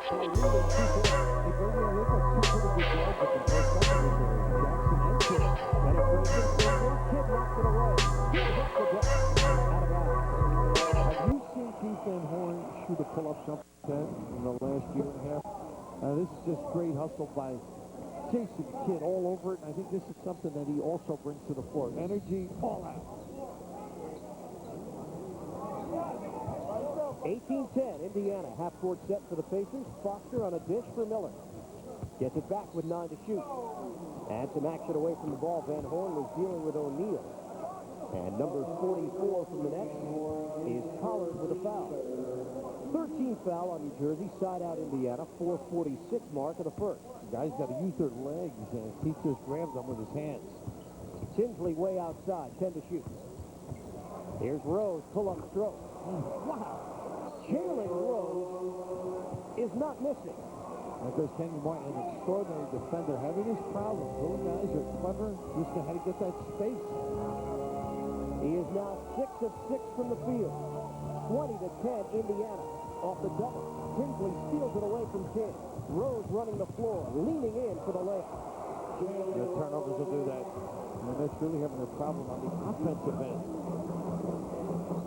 They bring in with us two pretty good guards at the first second this area. Jackson and Kidd. Penetration, Finley, Kidd knocks it away. Kidd hits the deck. Out of bounds. Have you seen Keith Van Horn shoot a pull-up something like that in the last year and a half? This is just great hustle by Jason Kidd all over it. And I think this is something that he also brings to the floor. Energy all out. 18-10, Indiana. Half-court set for the Pacers. Foster on a dish for Miller. Gets it back with 9 to shoot. And some action away from the ball. Van Horn was dealing with O'Neal. And number 44 from the Nets is Pollard with a foul. 13th foul on New Jersey. Side out Indiana. 4:46 mark of the first. Guys got to use their legs, and Keith just grabs them with his hands. Tinsley way outside. 10 to shoot. Here's Rose. Pull-up stroke. Wow. Jalen Rose is not missing. Because Kenyon Martin, an extraordinary defender, having his problems. Those guys are clever, just know how to get that space. He is now 6 of 6 from the field. 20 to 10, Indiana off the double. Tinsley steals it away from Kidd. Rose running the floor, leaning in for the layup. The turnovers will do that. And that's really having a problem on the offensive end.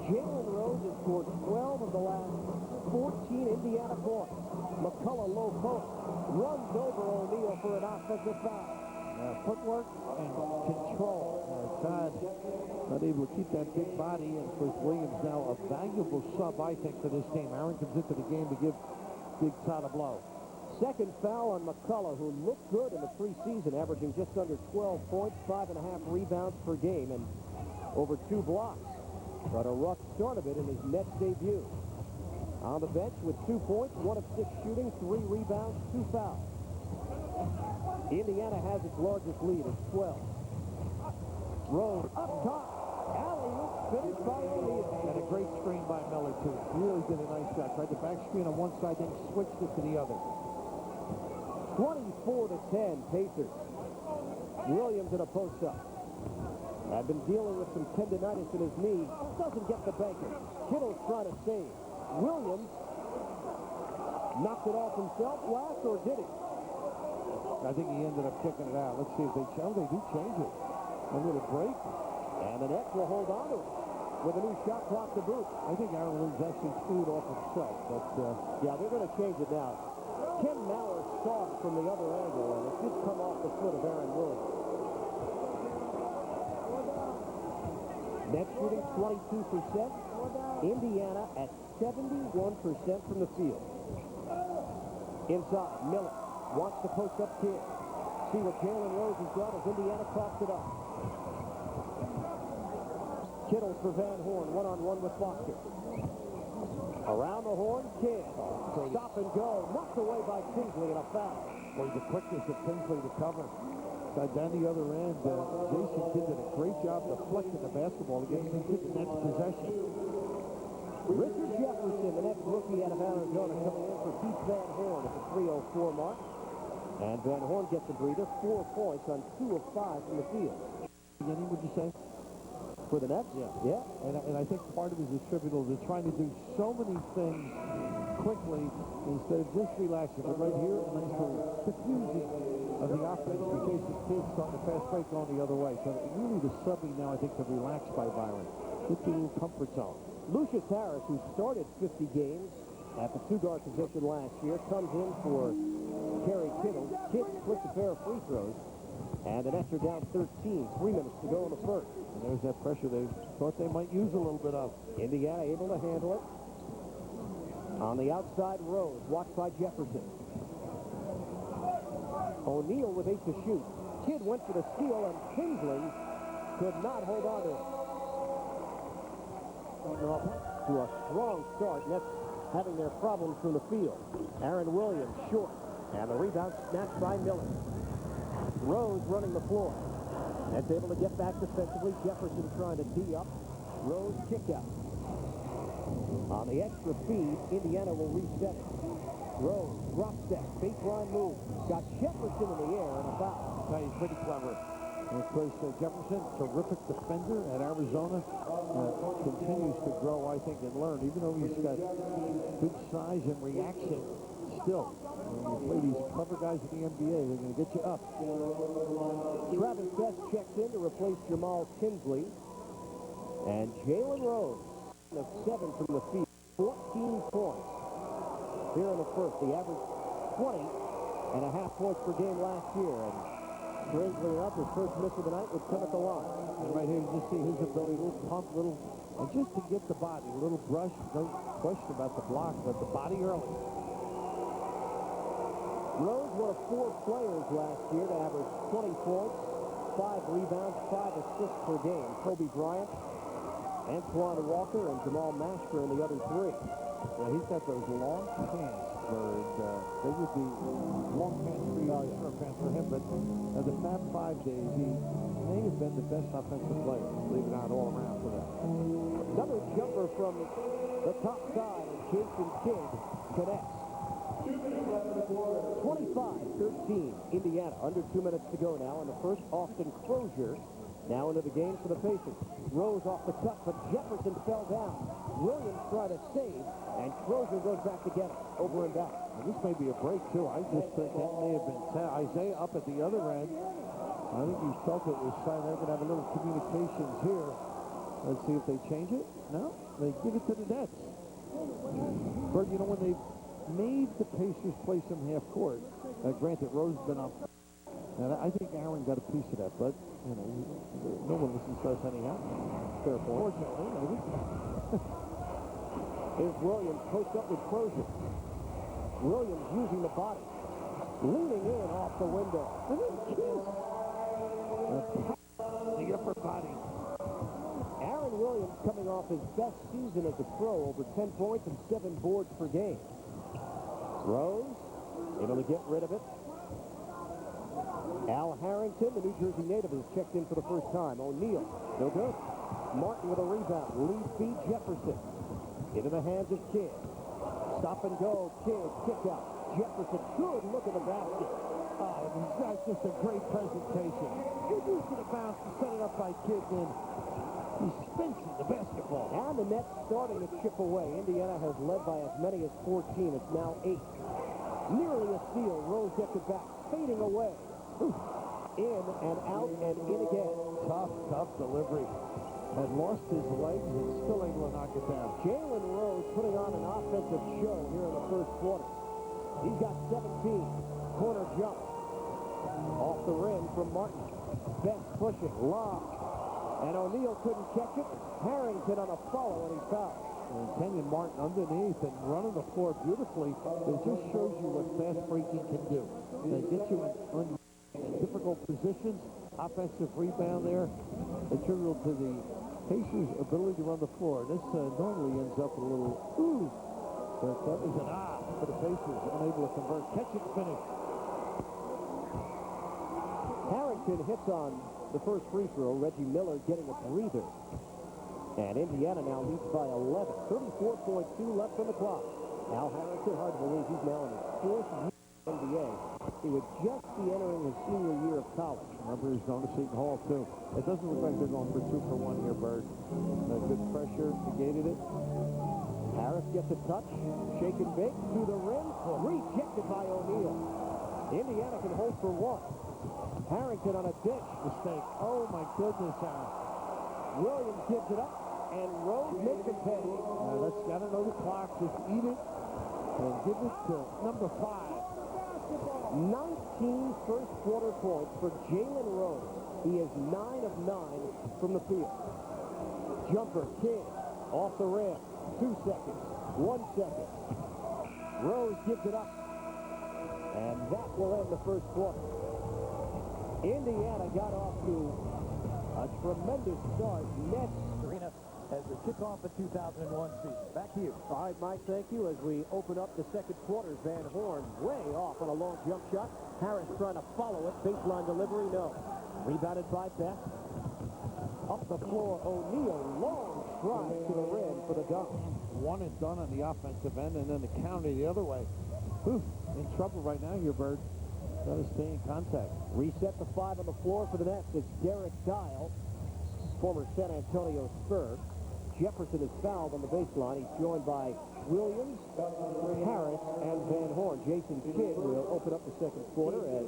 Jalen Rose has scored 12 of the last 14 Indiana points. McCullough low post. Runs over O'Neal for an offensive foul. Footwork and control. Todd not able to keep that big body. And of course, Williams now a valuable sub, I think, for this team. Aaron comes into the game to give Big Todd a blow. Second foul on McCullough, who looked good in the preseason, averaging just under 12 points, 5.5 rebounds per game, and over 2 blocks. But a rough start of it in his Nets debut. On the bench with 2 points, 1 of 6 shooting, 3 rebounds, 2 fouls. Indiana has its largest lead at 12. Rose up top. Alley-oop finished by O'Neal. And a great screen by Miller, too. Really did a nice job. Tried the back screen on one side, then switched it to the other. 24 to 10, Pacers. Williams in a post-up. Had been dealing with some tendonitis in his knee. Doesn't get the banker. Kittle's trying to save. Williams knocked it off himself last, or did he? I think he ended up kicking it out. Let's see if they change. They do change it. A little break. And the Nets will hold on to it with a new shot clock to boot. I think Aaron Williams actually threw it off himself. But, yeah, they're going to change it now. Ken Maurer saw it from the other angle, and it did come off the foot of Aaron Williams. Nets shooting 22%. Indiana at 71% from the field. Inside, Miller wants to post up Kidd. See what Jalen Rose has done as Indiana coughs it up. Kittle for Van Horn, one-on-one with Foster. Around the horn, Kidd. Stop and go. Knocked away by Tinsley and a foul. Boy, the quickness of Tinsley to cover. Down the other end, Jason Kidd did a great job deflecting the basketball against the next possession. Richard Jefferson, the next rookie out of Arizona, coming in for Keith Van Horn at the 3:04 mark. And Van Horn gets a breather, 4 points on 2 of 5 from the field. Any, would you say? For the Nets? Yeah. And I think part of it is attributable to trying to do so many things quickly instead of just relaxing. But right here, a nice little diffusing of the offense. We chase the kids starting the fast break going the other way. So really the subbing now, I think, to relax by Byron. Get the little comfort zone. Lucius Harris, who started 50 games at the 2-guard position last year, comes in for Kerry Kittle. Kidd splits a pair of free throws. And the Nets are down 13. 3 minutes to go in the first. And there's that pressure they thought they might use a little bit of. Indiana able to handle it. On the outside, Rose, watched by Jefferson. O'Neal with 8 to shoot. Kidd went for the steal, and Tinsley could not hold on to it. To a strong start. Nets having their problems from the field. Aaron Williams short. And the rebound snatched by Miller. Rose running the floor. Nets able to get back defensively. Jefferson trying to tee up. Rose kick out. On the extra feed, Indiana will reset it. Rose, drop step, baseline move. Got Jefferson in the air and a foul. He's pretty clever. And of course, Jefferson, terrific defender at Arizona, continues to grow, I think, and learn. Even though he's got big size and reaction, still, when you play these clever guys in the NBA, they're going to get you up. Travis Best checks in to replace Jamal Tinsley. And Jalen Rose, of 7 from the field, 14 points here in the first. The average 20.5 points per game last year. And strangely enough, his first miss of the night would come at the line. And right here, you just see his ability, a little pump, and just to get the body, a little brush, no question about the block, but the body early. Rose, one of 4 players last year to average 20 points, 5 rebounds, 5 assists per game. Kobe Bryant, Antoine Walker, and Jamal Mashburn, the other 3. Yeah, he's got those long pants, Bird. They would be long pants for you, short pants for him, but the Fab 5 days, he may have been the best offensive player, leave it out all around for that. Another jumper from the top side, and Jason Kidd connects. 25-13, Indiana. Under 2 minutes to go now in the first. Austin Crozier now into the game for the Pacers. Rose off the cut, but Jefferson fell down. Williams tried to save, and Crozier goes back to get it, over and back. And this may be a break, too. I just think that may have been Isaiah up at the other end. I think he felt it was trying. They're going to have a little communications here. Let's see if they change it. No, they give it to the Nets. Bird, you know, when they made the Pacers play some half court, granted, Rose has been up. And I think Aaron got a piece of that, but, you know, no one listens to us anyhow. Fair point. Fortunately, maybe. Here's Williams post up with Crozier. Williams using the body. Leaning in off the window. And then kiss. The upper body. Aaron Williams coming off his best season as a pro, over 10 points and 7 boards per game. Rose able to get rid of it. Al Harrington, the New Jersey native, has checked in for the first time. O'Neal, no good. Martin with a rebound. Lead feed Jefferson. Into the hands of Kidd. Stop and go. Kidd, kick out. Jefferson, good look at the basket. Oh, that's just a great presentation. You're using the bounce to set it up by Kidd, then he spins the basketball. And the Nets starting to chip away. Indiana has led by as many as 14. It's now 8. Nearly a steal. Rose gets it back. Fading away. In and out and in again. Tough delivery. Had lost his legs and still able to knock it down. Jalen Rose putting on an offensive show here in the first quarter. He's got 17. Corner jump. Off the rim from Martin. Best pushing. Lob. And O'Neal couldn't catch it. Harrington on a follow, and he's fouled. And Kenyon Martin underneath and running the floor beautifully. It just shows you what fast breaking can do. They get you in difficult positions. Offensive rebound there. Attributable to the Pacers' ability to run the floor. This normally ends up a little ooh. But that was an for the Pacers. Unable to convert. Catch it, finish. Harrington hits on the first free throw. Reggie Miller getting a breather. And Indiana now leads by 11. 34.2 left on the clock. Al Harrington, hard to believe he's now in his 4th year in the NBA. He would just be entering his senior year of college. Remember, he's going to Seton Hall, too. It doesn't look like they're going for 2 for 1 here, Bird. Good pressure, negated it. Harris gets a touch. Shake and bake to the rim. Rejected by O'Neal. Indiana can hold for 1. Harrington on a dish. Mistake. Oh, my goodness, Aaron. Williams gives it up, and Rose makes it pay. Let's got to know the clock. Just eat it and give it to number 5. 19 first quarter points for Jalen Rose. He is 9 of 9 from the field. Jumper, Kidd, off the rim. 2 seconds. 1 second. Rose gives it up. And that will end the first quarter. Indiana got off to a tremendous start. Nets Arena as we kick off the 2001 season. Back to you. All right, Mike, thank you. As we open up the second quarter, Van Horn way off on a long jump shot. Harris trying to follow it. Baseline delivery, no. Rebounded by Best. Up the floor, O'Neal. Long stride to the rim for the dunk. One and done on the offensive end, and then the counter the other way. Whew, in trouble right now here, Bird. Got to stay in contact. Reset the 5 on the floor for the Nets. It's Derek Dial, former San Antonio Spur. Jefferson is fouled on the baseline. He's joined by Williams, Harris, and Van Horn. Jason Kidd will open up the second quarter as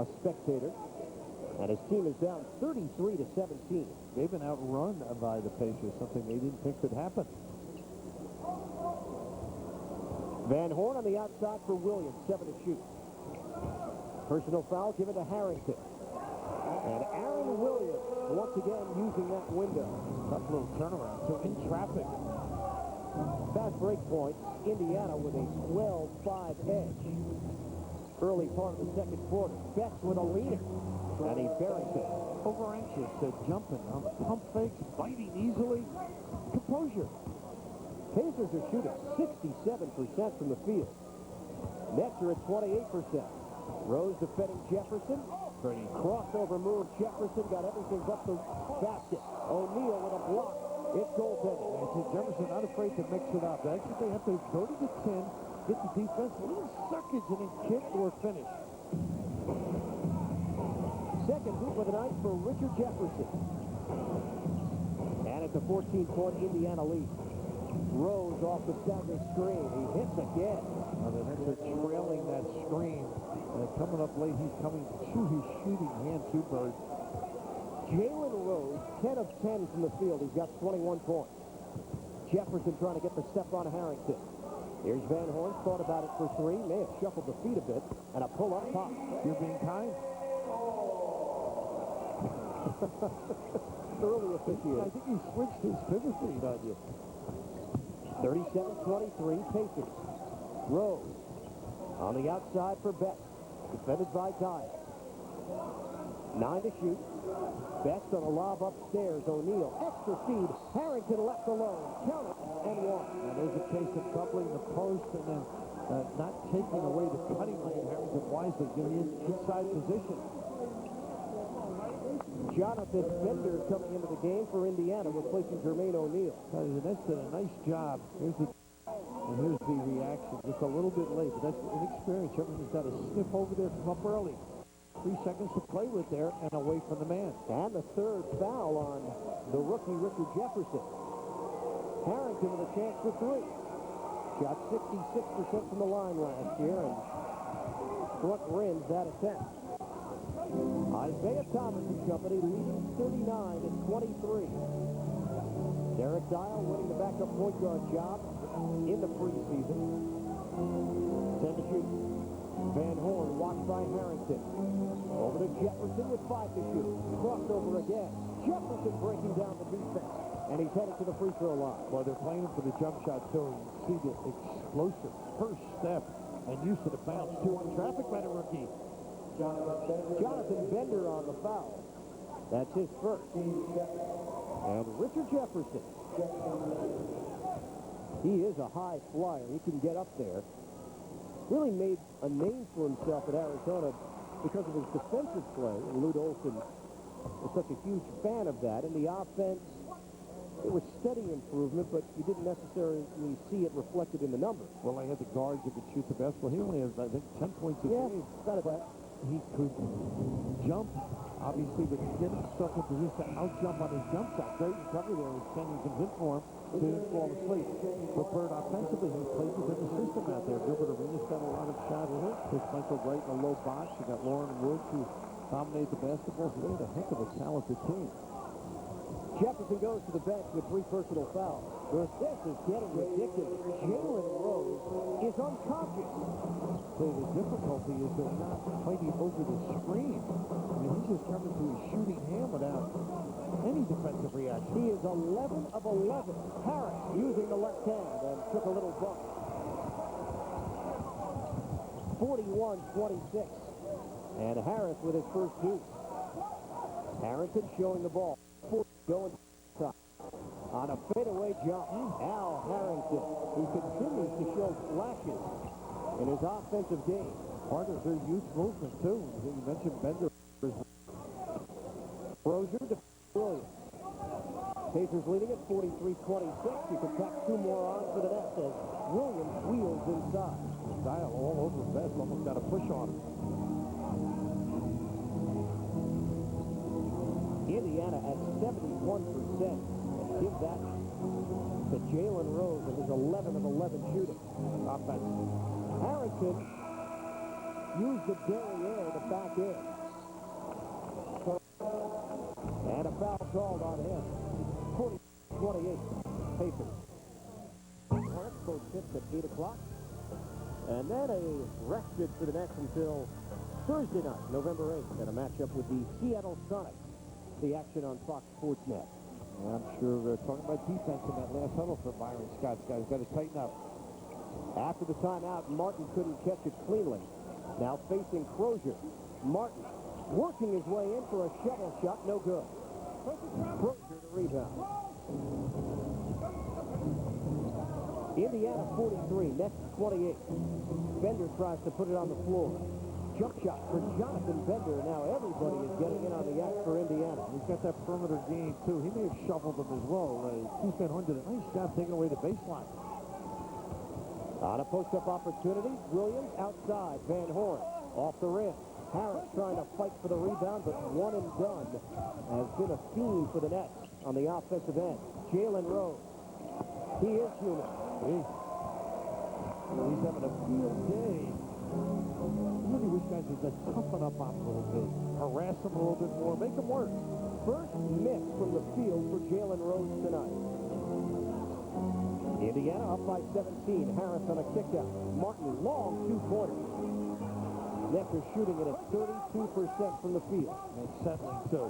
a spectator. And his team is down 33-17. They've been outrun by the Pacers, something they didn't think could happen. Van Horn on the outside for Williams, 7 to shoot. Personal foul given to Harrington. And Aaron Williams, once again, using that window. Tough little turnaround. So in traffic. Fast break points. Indiana with a 12-5 edge. Early part of the second quarter. Betts with a leader. And he buries it. Over anxious, jumping on pump fakes, biting easily. Composure. Pacers are shooting 67% from the field. Nets are at 28%. Rose defending Jefferson. Pretty. Crossover move. Jefferson got everything but the basket. O'Neal with a block. It's goaltending. And Jefferson not afraid to mix it up. Actually, they have to go to the 10, get the defense, a little suckage, and then kick or finish. Second hoop of the night for Richard Jefferson. And it's a 14-point Indiana lead. Rose off the stagger screen. He hits again. The Nets are trailing that screen. Coming up late, he's coming to his shooting hand, too, Bird. Jalen Rose, 10 of 10 from the field. He's got 21 points. Jefferson trying to get the step on Harrington. Here's Van Horn. Thought about it for three. May have shuffled the feet a bit. And a pull-up pop. You're being kind? Early officiating. I think he switched his pivot feet on you. 37-23 Pacers. Rose on the outside for Betts. Defended by Dyer. 9 to shoot. Betts on a lob upstairs. O'Neal. Extra speed. Harrington left alone. Count it. And one. Now, there's a case of doubling the post and then not taking away the cutting lane. Harrington wisely giving his inside position. Jonathan Bender coming into the game for Indiana, replacing Jermaine O'Neal. The Nets did a nice job. Here's the reaction. Just a little bit late, but that's inexperience. Everyone's got to sniff over there from up early. 3 seconds to play with there and away from the man. And the third foul on the rookie Richard Jefferson. Harrington with a chance for three. Shot 66% from the line last year and front rims that attempt. Isaiah Thomas and company leading 39-23. Derek Dial winning the backup point guard job in the preseason. 10 to shoot. Van Horn watched by Harrington. Over to Jefferson with 5 to shoot. Crossover again. Jefferson breaking down the defense. And he's headed to the free throw line. Well, they're playing him for the jump shot, too. You see the explosive first step and use of the bounce, too, on traffic by the rookie. Jonathan Bender on the foul. That's his first. And Richard Jefferson. He is a high flyer. He can get up there. Really made a name for himself at Arizona because of his defensive play. And Lute Olson was such a huge fan of that. And the offense, it was steady improvement, but you didn't necessarily see it reflected in the numbers. Well, they had the guards that could shoot the basketball. He only has, I think, 10 points a game. About that. He could jump, obviously, but get himself in position to out-jump on his jump shot. Great recovery there. Kenyon comes in for him. Didn't fall asleep. But Bird, offensively, he played within the system out there. Gilbert Arenas got a lot of shots with it. Chris Michael Wright in a low box. You got Lauren Woods, who dominated the basketball. He made a heck of a talented team. Jefferson goes to the bench with 3 personal fouls. This is getting ridiculous. Jalen Rose is unconscious. So the difficulty is they're not fighting over the screen. I mean, he's just coming to his shooting hand without any defensive reaction. He is 11 of 11. Harris using the left hand and took a little bump. 41-26. And Harris with his first deuce. Harrington showing the ball. Going top. On a fadeaway jump. Al Harrington, who continues to show flashes in his offensive game. Part of their youth movement, too. You mentioned Bender. Rozier to Williams. Pacers leading at 43-26. You can tack 2 more on for the Nets as Williams wheels inside. Dial all over the best. Almost got a push on him. Indiana at 71% give that to Jalen Rose and his 11 of 11 shooting. Offense. Harrington used the derriere to back in. And a foul called on him. 40-28. Pacers. Hornets both tipped at 8 o'clock. And then a respite for the Nets until Thursday night, November 8th, and a matchup with the Seattle Sonics. The action on Fox Sports Net. I'm sure they're talking about defense in that last huddle for Byron Scott's guys. Got to tighten up. After the timeout, Martin couldn't catch it cleanly. Now facing Crozier. Martin working his way in for a shovel shot. No good. Crozier to rebound. Indiana 43, Nets 28. Bender tries to put it on the floor. Jump shot for Jonathan Bender. Now everybody is getting in on the act for Indiana. He's got that perimeter game, too. He may have shoveled them as well. Keith Van Horn did a nice job taking away the baseline. On a post-up opportunity, Williams outside. Van Horn off the rim. Harris trying to fight for the rebound, but one and done has been a theme for the Nets on the offensive end. Jalen Rose. He is human. He's having a field day. I really wish guys would just toughen up on him a little bit. Harass him a little bit more. Make him work. First miss from the field for Jalen Rose tonight. Indiana up by 17. Harris on a kickout. Martin long two-pointer. Nets are shooting it at 32% from the field. And it's settling, too.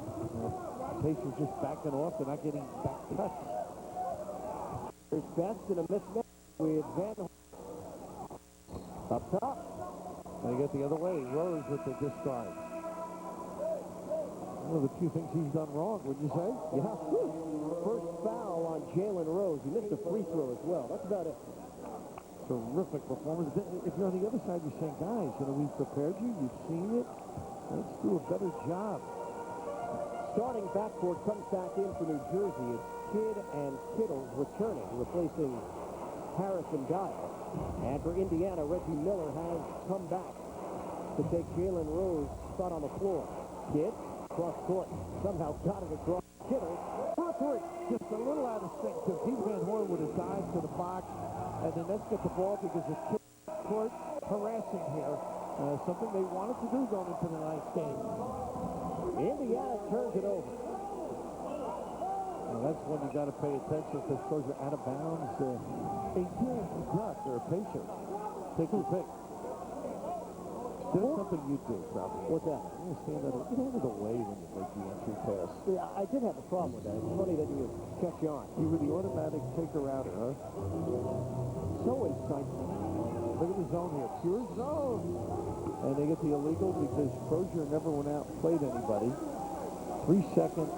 Pacers just backing off. They're not getting back touch. There's Best in a mismatch with Van Horn. Up top. They get the other way. Rose with the discard. One of the few things he's done wrong, would you say? Yeah. First foul on Jalen Rose. He missed a free throw as well. That's about it. Terrific performance. If you're on the other side, you're saying, guys, we've prepared you. You've seen it. Let's do a better job. Starting backcourt comes back in for New Jersey. It's Kidd and Kittle returning, replacing Harris and Giles. And for Indiana, Reggie Miller has come back to take Jalen Rose's spot on the floor. Kidd, cross court, somehow got it across. Kittle, for three. Just a little out of sync, because Keith Van Horn would have dived to the box, and the Nets get the ball because of Kidd court harassing here. Something they wanted to do going into the ninth game. Indiana turns it over. Well, that's when you got to pay attention because those are out of bounds. Again, not they're patient. Take your pick. There's something you do, probably. What's that? You stand out of, get out of the way when you make the entry pass. Yeah, I did have a problem with that. It's funny that you catch on. You were the automatic taker-outer, huh? So insightful. Look at the zone here. Pure zone. And they get the illegal because Crozier never went out and played anybody. 3-second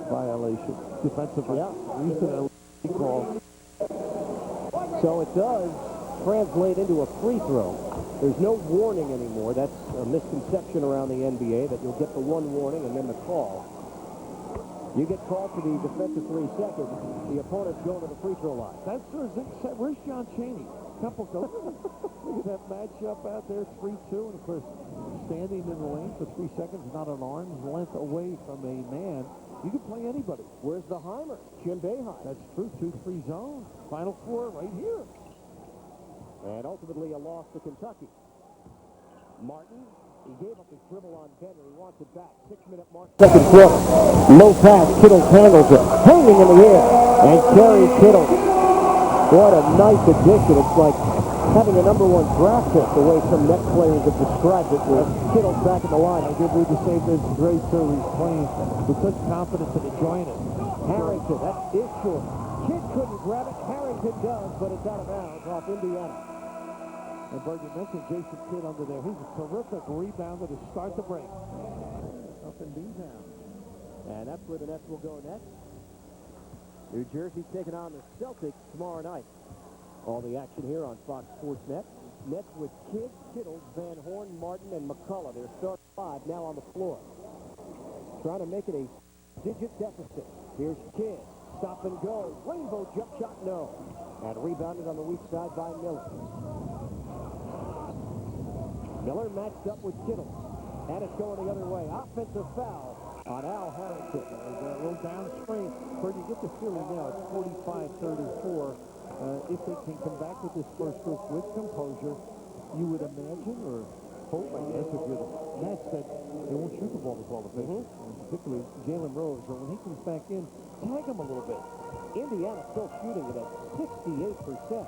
violation. Defensively. Yeah. Used an illegal call. So it does translate into a free throw. There's no warning anymore. That's a misconception around the NBA that you'll get the one warning and then the call. You get called for the defensive 3 seconds, the opponent's going to the free throw line. That's where's John Chaney? Couple goes. Look at that matchup out there, 3-2, and of course, standing in the lane for 3 seconds, not an arm's length away from a man. You can play anybody. Where's the Heimer? Jim Boeheim. That's true. 2-3 zone. Final four right here. And ultimately a loss to Kentucky. Martin, he gave up his dribble on Bender. He wants it back. 6-minute mark. Second quarter. Low pass. Kittle handles it. Hanging in the air. And carries Kittle. What a nice addition. It's like having a #1 draft pick, the way some Net players have described it, with Kittle back in the line. I give you the same as Gray, too. He's playing with such confidence and enjoying it. Harrington, that is short. Kidd couldn't grab it. Harrington does, but it's out of bounds off Indiana. And Bert, you mentioned Jason Kidd under there. He's a terrific rebounder to start the break. Up in B-Town. And that's where the Nets will go next. New Jersey taking on the Celtics tomorrow night. All the action here on Fox Sports Net. Nets with Kidd, Kittle, Van Horn, Martin, and McCullough. Their start 5 now on the floor. Trying to make it a digit deficit. Here's Kidd. Stop and go. Rainbow jump shot, no. And rebounded on the weak side by Miller. Miller matched up with Kittle. And it's going the other way. Offensive foul on Al Harrington. There's a little downstream. Where you get the feeling now, it's 45-34. If they can come back with this first group with composure, you would imagine or hope, I guess, if you're the Nets, that they won't shoot the ball as well as they do. Particularly Jalen Rose, or when he comes back in, tag him a little bit. Indiana still shooting it at 68%.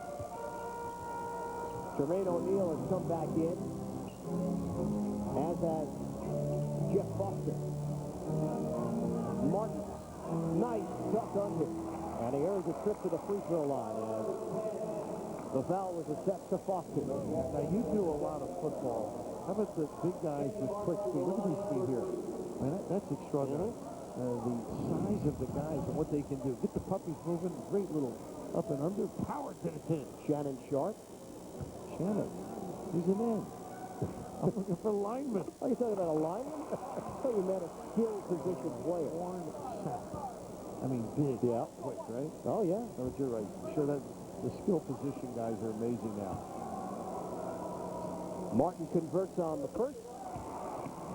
Jermaine O'Neal has come back in, as has Jeff Foster. Martin, nice duck under, and he earns a trip to the free throw line as the foul was assessed to Foster. Now, you do a lot of football. How about the big guys with quick speed? Look at his speed here. Man, that's extraordinary. The size of the guys and what they can do. Get the puppies moving. Great little up and under. Power to the 10. Shannon Sharp. Shannon. He's an end. I'm looking for linemen. Oh, you talking about a lineman? I thought you meant a skilled position player. Warren Sapp. I mean, big. Yeah. Quick, right? Oh, yeah. No, but you're right. Sure, that the skill position guys are amazing now. Martin converts on the first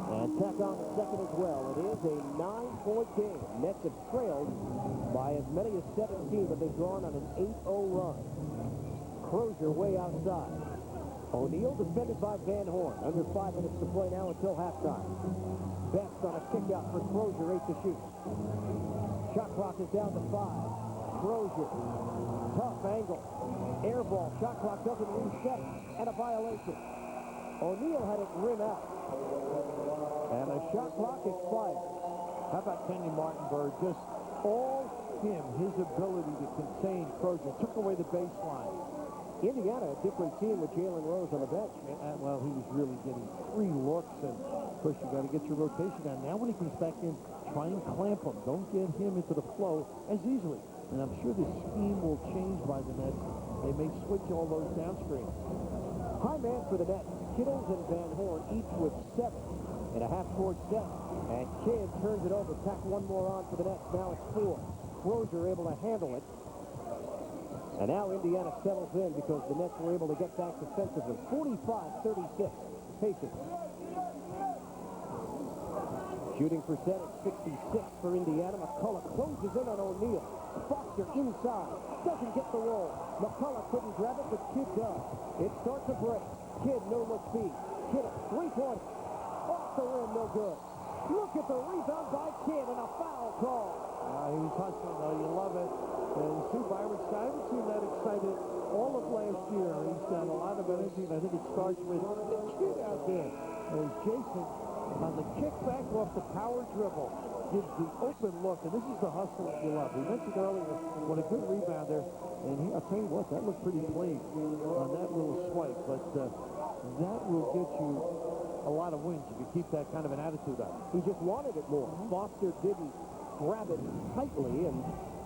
and tack on the second as well. It is a 9-point game. Nets have trailed by as many as 17, but they've gone on an 8-0 run. Crozier way outside. O'Neal defended by Van Horn. Under 5 minutes to play now until halftime. Best on a kick out for Crozier, 8 to shoot. Shot clock is down to 5. Crozier. Tough angle. Air ball. Shot clock doesn't reset. And a violation. O'Neal had it rim out. And the shot clock expired. How about Kenny Martinberg? Just all him, his ability to contain Crozier. Took away the baseline. Indiana, a different team with Jalen Rose on the bench. Well, he was really getting free looks, and of course you got to get your rotation down. Now when he comes back in, try and clamp him. Don't get him into the flow as easily. And I'm sure the scheme will change by the Nets. They may switch all those downstream. High man for the Nets. Kittles and Van Horn each with 7 in a half-court set. And Kidd turns it over. Tack one more on for the Nets. Now it's 4. Crozier able to handle it. And now Indiana settles in because the Nets were able to get back defensively. 45-36. Pacers. Shooting percentage 66 for Indiana. McCullough closes in on O'Neal. Foster inside. Doesn't get the roll. McCullough couldn't grab it, but Kidd does. It starts a break. Kidd, no-look feed. Kidd, 3-pointer. Off the rim, no good. Look at the rebound by Kidd and a foul call. He was hustling, though. You love it. And see, Byron, I haven't seen that excited all of last year. He's got a lot of energy, and I think it starts with the kid out there. As Jason, on the kickback off the power dribble, gives the open look, and this is the hustle that you love. We mentioned earlier what a good rebounder, and I'll tell you what, that looked pretty clean on that little swipe, but that will get you a lot of wins if you keep that kind of an attitude on. He just wanted it more. Foster didn't grab it tightly, and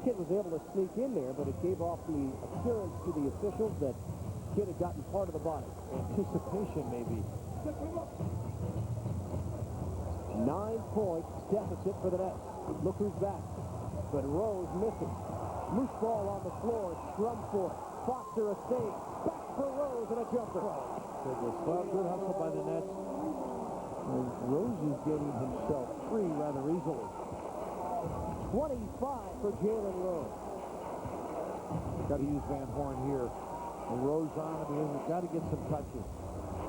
Kidd was able to sneak in there, but it gave off the appearance to the officials that Kidd had gotten part of the body. Anticipation, maybe. 9-point deficit for the Nets. Look who's back. But Rose misses. Loose ball on the floor. Strum for it. Foster a save. Back for Rose and a jumper. Well, good hustle by the Nets. And Rose is getting himself free rather easily. 25 for Jalen Rose. Got to use Van Horn here. And Rose on him. He's got to get some touches.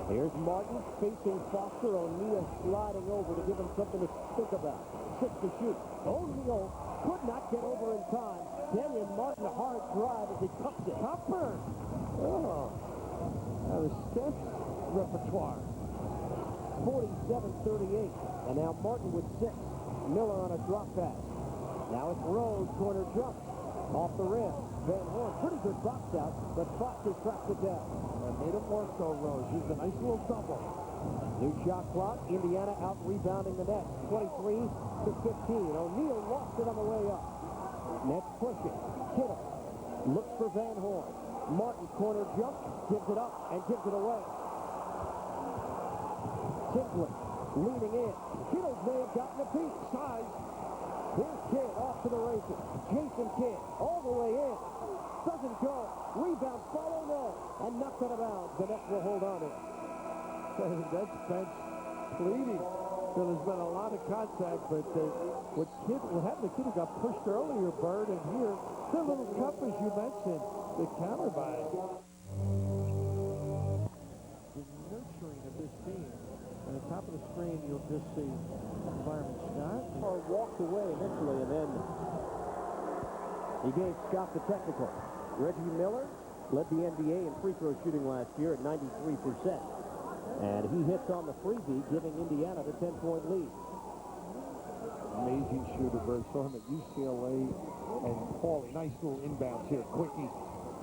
Here's Martin facing Foster. O'Neal sliding over to give him something to think about. 6 to shoot. O'Neal could not get over in time. Darian Martin, a hard drive as he cups it. Tupper! Oh. Now the steps repertoire. 47-38. And now Martin with 6. Miller on a drop pass. Now it's Rose, corner jump. Off the rim. Van Horn, pretty good box out, but Foster tracks it down. Made it work, though, Rose. He's a nice little double. New shot clock. Indiana out rebounding the Nets. 23-15. O'Neal lost it on the way up. Nets push it. Kittle looks for Van Horn. Martin corner jump. Gives it up and gives it away. Tinsley leaning in. Kittle may have gotten a piece. Size. Here's Kidd off to the races. Jason Kidd all the way in. Doesn't go. Rebound, follow, no. And knocked out of bounds. The Nets will hold on to it. That's bench pleading. So there's been a lot of contact, but what happened to the kid who got pushed earlier, Bird, and here, the little cup, as you mentioned, the counter by the nurturing of this team. At the top of the screen, you'll just see Byron Scott. Or walked away initially, and then he gave Scott the technical. Reggie Miller led the NBA in free throw shooting last year at 93%. And he hits on the freebie, giving Indiana the 10-point lead. Amazing shooter, Bird. Saw him at UCLA. And Paulie, nice little inbounds here. Quickie.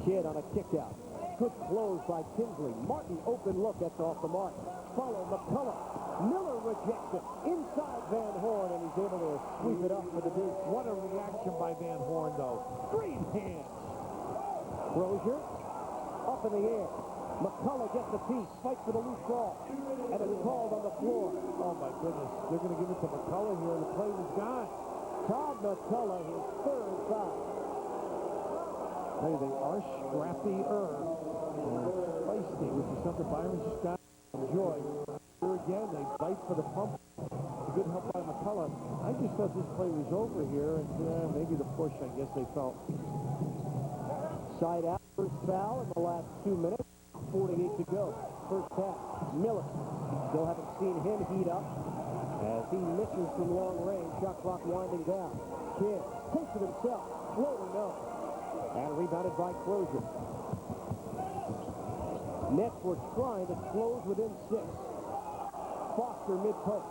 Kidd on a kick out. Good close by Tinsley. Martin, open look. That's off the mark. Follow McCullough. Miller rejects it. Inside Van Horn, and he's able to sweep it up for the deuce. What a reaction by Van Horn, though. Great hands. Crozier up in the air. McCullough gets the piece, fights for the loose ball, and it's called on the floor. Oh, my goodness. They're going to give it to McCullough here. The play was gone. Todd McCullough, his third foul. Hey, they are scrappier and feisty, which is something Byron Scott enjoy. Here again, they bite for the pump. Good help by McCullough. I just thought this play was over here, and maybe the push, I guess they felt. Side out, first foul in the last 2 minutes. 48 to go. First half. Miller. Still haven't seen him heat up as he misses from long range. Shot clock winding down. Kidd takes it himself. Floater no. And rebounded by Crozier. Nets were trying to close within 6. Foster mid-post.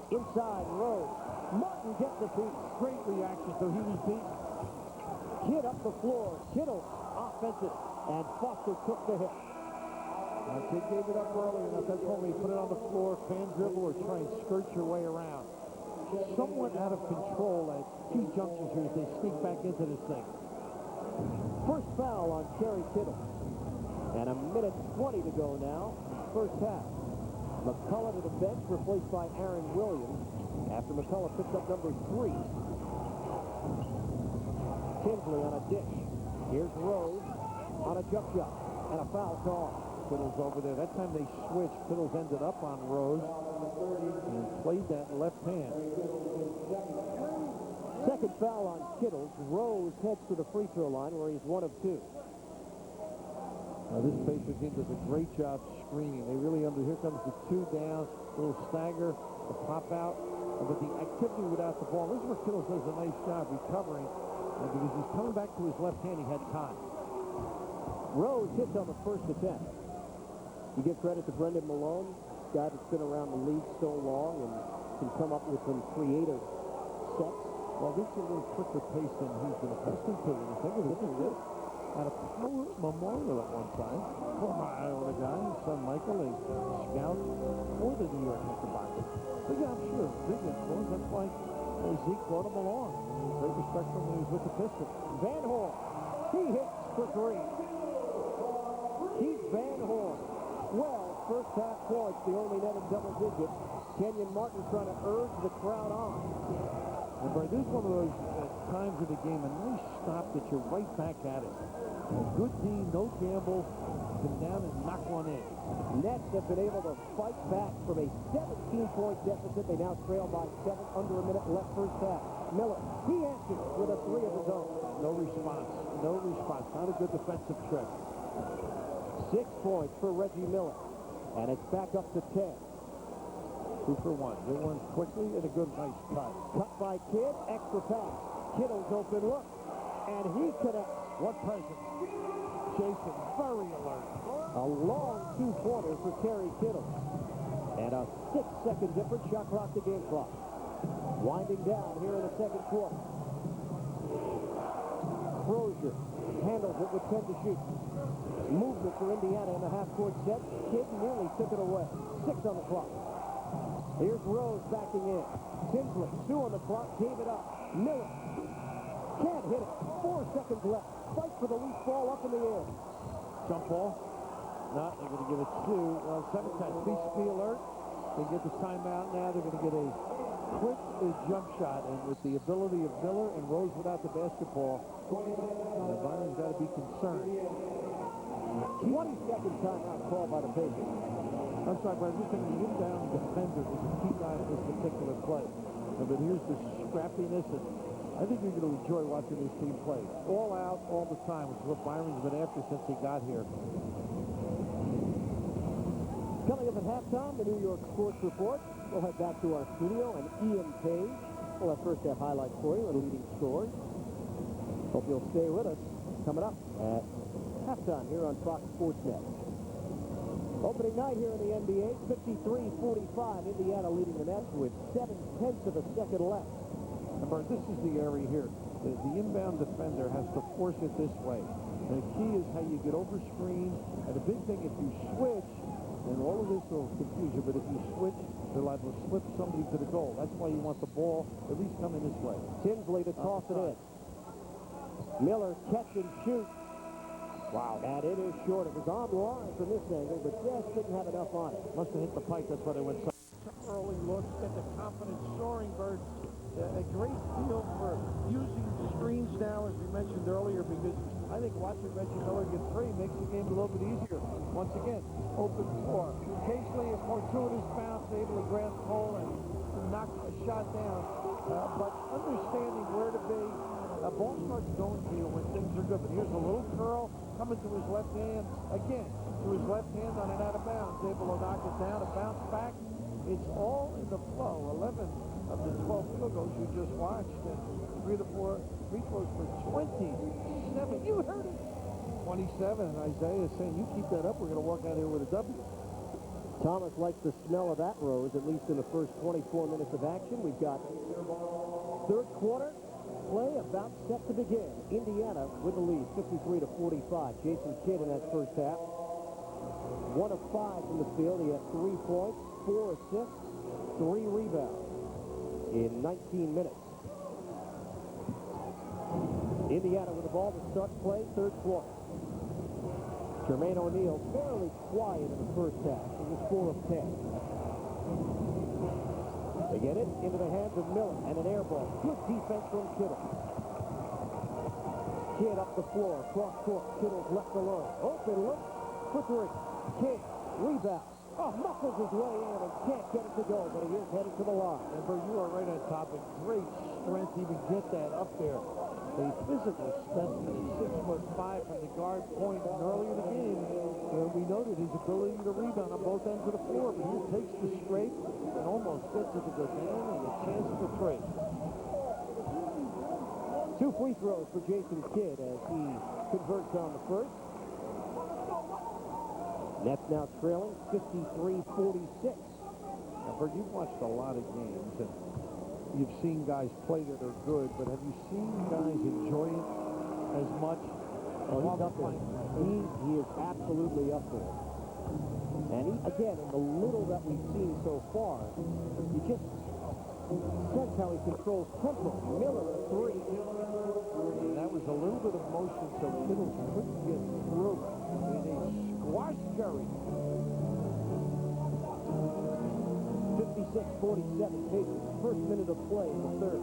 Inside Rose. Martin gets the piece. Great reaction, so he was beat. Kidd up the floor. Kittle offensive. And Foster took the hit. Kid gave it up early enough. That's when we put it on the floor, fan dribble, or try and skirt your way around. Somewhat out of control at key junctures here as they sneak back into this thing. First foul on Kerry Kittle. And a minute 20 to go now. First half. McCullough to the bench, replaced by Aaron Williams. After McCullough picks up number 3. Tinsley on a dish. Here's Rose on a jump shot. And a foul call. Kittle's over there. That time they switched. Kittle's ended up on Rose and played that left hand. Second foul on Kittles. Rose heads to the free throw line where he's 1 of 2. Now this Pacer team does a great job screening. They really here comes the 2 down, little stagger, the pop out. But the activity without the ball, this is where Kittle does a nice job recovering because he's coming back to his left hand. He had time. Rose hits on the first attempt. You give credit to Brendan Malone, guy that's been around the league so long and can come up with some creative sets. Well, this is a little quicker pace than he's been accustomed to. And think of it, at a Power Memorial at one time. Former Iowa guy, his son Michael, a scout for the New York Knickerbockers. But yeah, I'm sure, big influence. That's why Zeke brought him along. Great respect from when he was with the Pistons. Van Horn, he hits for 3. Keith Van Horn. Well, first half points, the only net in double digits. Kenyon Martin trying to urge the crowd on. And Brad, this is one of those times of the game, a nice stop that you're right back at it. A good D, no gamble, come down and knock one in. Nets have been able to fight back from a 17-point deficit. They now trail by 7, under a minute left first half. Miller, he answers with a 3 of his own. No response. No response. Not a good defensive trick. 6 points for Reggie Miller. And it's back up to 10. 2 for 1. Good one quickly and a good nice cut. Cut by Kidd, extra pass. Kittle's open look. And he connects. What presence. Jason, very alert. A long 2-pointer for Kerry Kittle. And a 6-second difference. Shot clock to game clock. Winding down here in the second quarter. Crozier handles it with 10 to shoot. Movement for Indiana in the half-court set. Kidd nearly took it away. 6 on the clock. Here's Rose backing in. Tinsley, 2 on the clock, gave it up. Miller can't hit it. 4 seconds left. Fight for the loose ball up in the air. Jump ball. No, they're going to give it to 7-10. Please be alert. They get the timeout now. They're going to get a quick jump shot. And with the ability of Miller and Rose without the basketball, Byron's got to be concerned. 20-second timeout called by the Pacers. I'm sorry, but I'm just thinking the inbound defender is a key guy in this particular play. But here's the scrappiness, and I think you're going to enjoy watching this team play. All out, all the time, which is what Byron's been after since he got here. Coming up at halftime, the New York Sports Report. We'll head back to our studio, and Ian Page will have first half highlights for you and leading scores. Hope you'll stay with us. Coming up at halftime here on Fox Sports Net. Opening night here in the NBA, 53-45. Indiana leading the Nets with 7/10 of a second left. Remember, this is the area here. The inbound defender has to force it this way. And the key is how you get over screens. And the big thing, if you switch, then all of this will confuse you. But if you switch, they're liable to slip somebody to the goal. That's why you want the ball at least coming this way. Tinsley to toss it in. Miller catch and shoot. Wow. And it is short. It was on line from this angle, but just didn't have enough on it. Must have hit the pipe. That's why they went so early looks. Get the confidence soaring, Bird. A great feel for using screens now, as we mentioned earlier, because I think watching Reggie Miller get free makes the game a little bit easier. Once again, open floor. Occasionally a fortuitous bounce, able to grab Cole and knock a shot down. But understanding where to be, a ball starts going to you when things are good. But here's a little curl coming to his left hand. Again, to his left hand on an out of bounds. Able to knock it down and bounce back. It's all in the flow. 11 of the 12 field goals you just watched. And 3 of the 4 free throws for 27. You heard it. 27. Isaiah is saying, you keep that up, we're going to walk out here with a W. Thomas likes the smell of that rose, at least in the first 24 minutes of action. We've got third quarter play about set to begin. Indiana with the lead, 53-45. Jason Kidd in that first half. 1 of 5 from the field. He had 3 points, 4 assists, 3 rebounds in 19 minutes. Indiana with the ball to start play, third quarter. Jermaine O'Neal fairly quiet in the first half. He was 4 of 10. They get it into the hands of Miller and an air ball. Good defense from Kittle. Kidd up the floor, cross court. Kittle's left alone. Open look for 3. Kidd rebounds. Oh, muscles his way in and can't get it to go, but he is headed to the line. And Bert, you are right on top of great strength to even get that up there. A physical specimen, 6'5" from the guard point. And early in the game, we noted his ability to rebound on both ends of the floor. But he takes the straight and almost gets it to go down and a chance for 3. 2 free throws for Jason Kidd as he converts on the first. Nets now trailing 53-46. Now, Bert, you've watched a lot of games, and you've seen guys play that are good, but have you seen guys enjoy it as much? Oh, he's up there. He is absolutely up there. And he, again, in the little that we've seen so far, you just sense how he controls tempo. Miller at 3. And that was a little bit of motion, so Kittle couldn't get through in a squash curry. 56-47 Pacers. First minute of play in the third.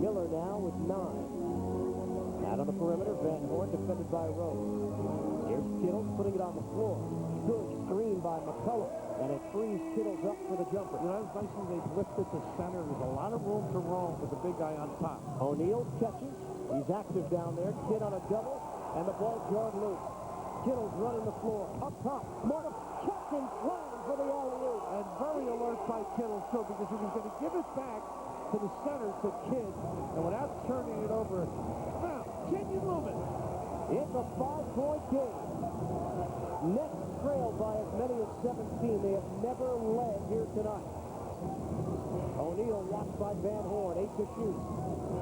Miller now with 9. Out on the perimeter, Van Horn defended by Rose. Here's Kittle putting it on the floor. Good screen by McCullough. And it frees Kittle's up for the jumper. You know, it's nice when they've lifted the center. There's a lot of room to roam with the big guy on top. O'Neal catches. He's active down there. Kidd on a double. And the ball jarred loose. Kittle's running the floor. Up top. Martin catch and slam for the alley-oop. And very alert by Kittle, too, because he was going to give it back to the center, to Kidd. And without turning it over, now, can you move it? It's a 5-point game. Nets trail by as many as 17. They have never led here tonight. O'Neal watched by Van Horn, 8 to shoot.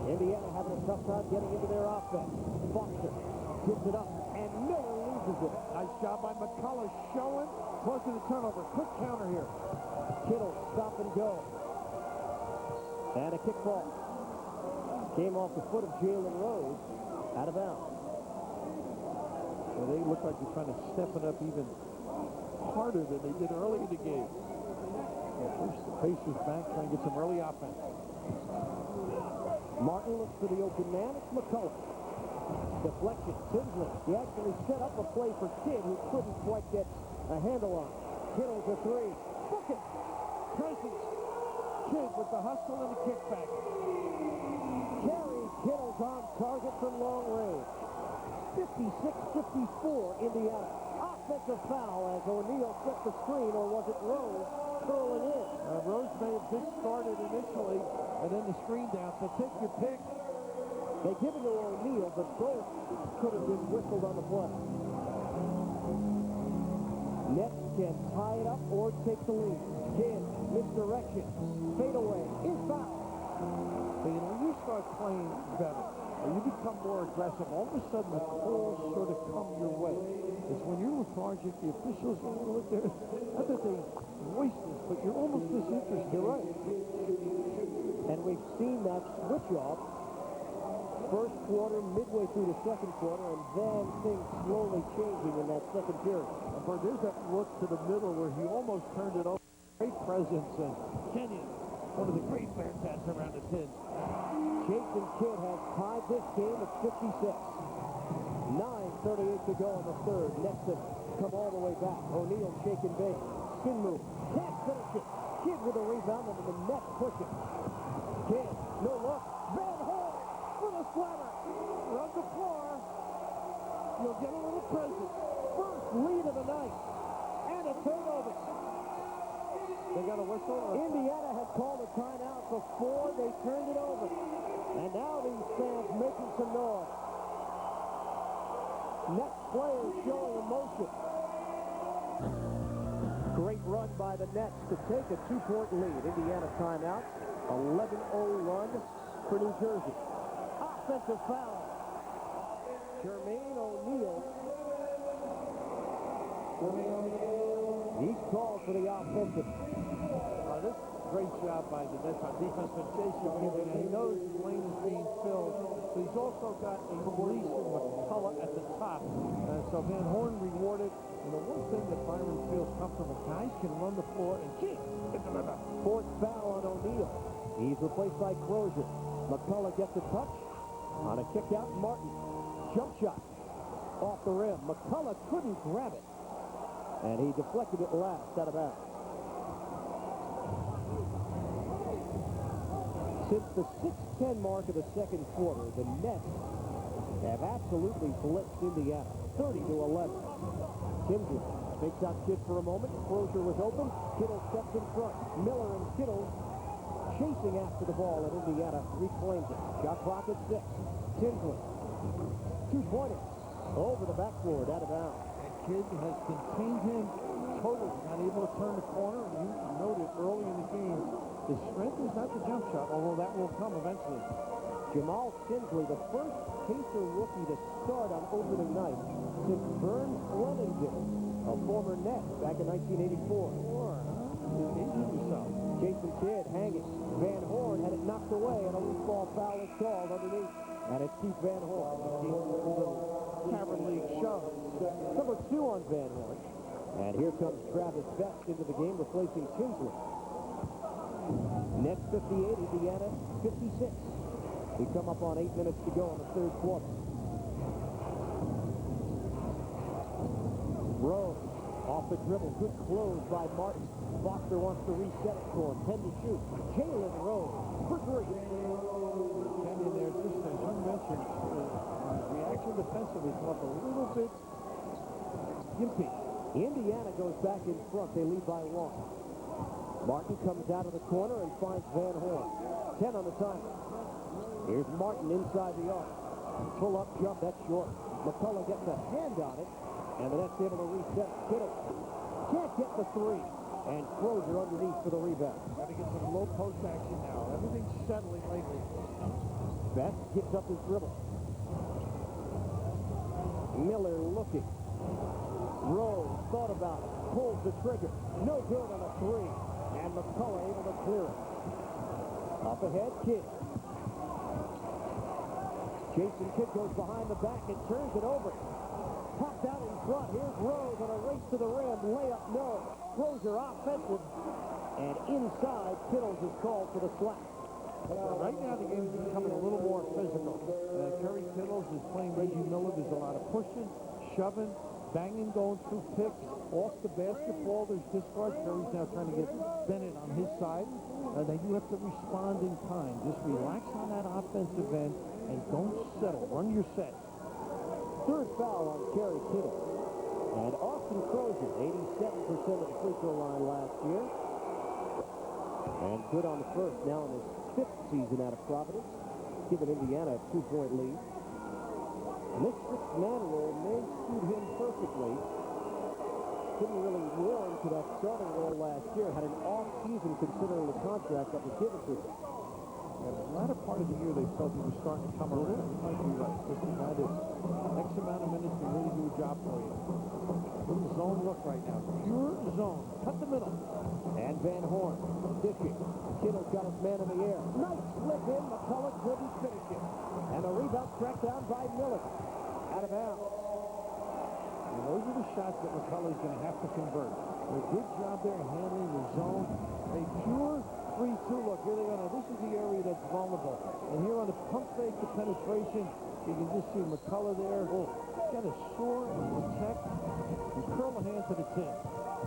Indiana having a tough time getting into their offense. Foster gives it up, and Miller loses it. Nice job by McCullough, showing close to the turnover. Quick counter here. Kittle stop and go. And a kick ball. Came off the foot of Jalen Rose, out of bounds. Well, they look like they're trying to step it up even harder than they did early in the game. Push the Pacers back, trying to get some early offense. Martin looks for the open man. It's McCullough. Deflection. Tinsley. He actually set up a play for Kidd, who couldn't quite get a handle on it. Kittle's a three. Book it. Presence. Kidd with the hustle and the kickback. Kerry Kittle's on target from long range. 56-54, Indiana. Offensive foul as O'Neal set the screen, or was it Rose curling in? Rose may have discarded initially, and then the screen down, so take your pick. They give it to O'Neal, but both could have been whistled on the play. Nets can tie it up or take the lead. Kidd, misdirection, fadeaway, is foul. When you start playing better, and you become more aggressive, all of a sudden the calls sort of come your way. It's when you're lethargic, the officials are look there. Not that they voice this, but you're almost disinterested. You're right. And we've seen that switch off first quarter, midway through the second quarter, and then things slowly changing in that second period. But there's that look to the middle where he almost turned it over. Great presence, and Kenyon, one of the great Bearcats around the pin. Jason Kidd has tied this game at 56. 9:38 to go in the third. Nets have come all the way back. O'Neal shaking base. Spin move. Can't finish it. Kidd with a rebound, and the net push it. Kidd, no look. Van Horn with a slammer. Run the floor. You'll get a little presence. First lead of the night. And a turnover. They got a whistle? Indiana had called a timeout before they turned it over. And now these fans making some noise. Nets players showing emotion. Great run by the Nets to take a 2-point lead. Indiana timeout. 11-0 run for New Jersey. Offensive foul. Jermaine O'Neal. He's called for the offensive. This great job by the Nets on defense, but Jason giving, and he knows the lane is being filled, but he's also got a release in McCullough at the top. So Van Horn rewarded. And the one thing that Byron feels comfortable, guys can run the floor and kick. Fourth foul on O'Neal. He's replaced by Crozier. McCullough gets a touch on a kick out. Martin. Jump shot off the rim. McCullough couldn't grab it. And he deflected it last out of bounds. Since the 6:10 mark of the second quarter, the Nets have absolutely blitzed Indiana. 30-11. Tinsley fakes out Kidd for a moment. Crozier was open. Kittle steps in front. Miller and Kittle chasing after the ball, and Indiana reclaims it. Shot clock at 6. Tinsley. 2-pointer. Over the backboard, out of bounds. Kidd has contained him totally, not able to turn the corner. And you noted early in the game, his strength is not the jump shot, although that will come eventually. Jamal Tinsley, the first Pacer rookie to start on opening night since Vern Flemington, a former Net back in 1984. Jason Kidd hanging. Van Horn had it knocked away, and a loose ball foul is called underneath. And it's Keith Van Horn. Tavern League shove. Number 2 on Van Horn. And here comes Travis Best into the game, replacing Tinsley. Nets 58, Indiana 56. We come up on 8 minutes to go in the third quarter. Rose off the dribble. Good close by Martin. Foster wants to reset it for him. 10 to shoot. Jalen Rose for 3. Kenyon there, just as you mentioned, reaction defensively come up a little bit gimpy. Indiana goes back in front. They lead by 1. Martin comes out of the corner and finds Van Horn. 10 on the time. Here's Martin inside the arc. Pull-up jump, that's short. McCullough gets a hand on it, and the Nets able to reset. Kittle can't get the 3. And Crozier underneath for the rebound. Got to get some low post action now. Everything's settling lately. Best gives up his dribble. Miller looking. Rose thought about it. Pulls the trigger. No good on a 3. And McCullough able to clear it. Up ahead, Kidd. Jason Kidd goes behind the back and turns it over. Popped out in front. Here's Rose on a race to the rim. Layup, no. Crozier offensive. And inside, Kittles is called for the slap. Right now, the game is becoming a little more physical. Kerry Kittles is playing Reggie Miller. There's a lot of pushing, shoving. banging, going through picks, off the basketball. There's discards. Curry's now trying to get Bennett on his side. Then you have to respond in time. Just relax on that offensive end and don't settle. Run your set. Third foul on Kerry Kittle. And Austin Crozier, 87% of the free throw line last year. And good on the first, now in his 5th season out of Providence, giving Indiana a 2-point lead. And this 6-man role may suit him perfectly. Couldn't really warm to that starting role last year. Had an off season considering the contract that was given to him. And the latter part of the year, they felt he was starting to come around. You might be right. Just had this X amount of minutes to really do a job for you. Little zone look right now. Pure zone. Cut the middle. And Van Horn dishing. Kittle's got his man in the air. Nice slip in. McCullough couldn't finish it. And a rebound tracked down by Miller. Out of bounds. And those are the shots that McCullough's going to have to convert. A good job there handling the zone. A pure 3-2 look. Here they go. Now, this is the area that's vulnerable. And here on the pump fake, the penetration, you can just see McCullough there. Oh, got to soar and protect and curl a hand to the tin.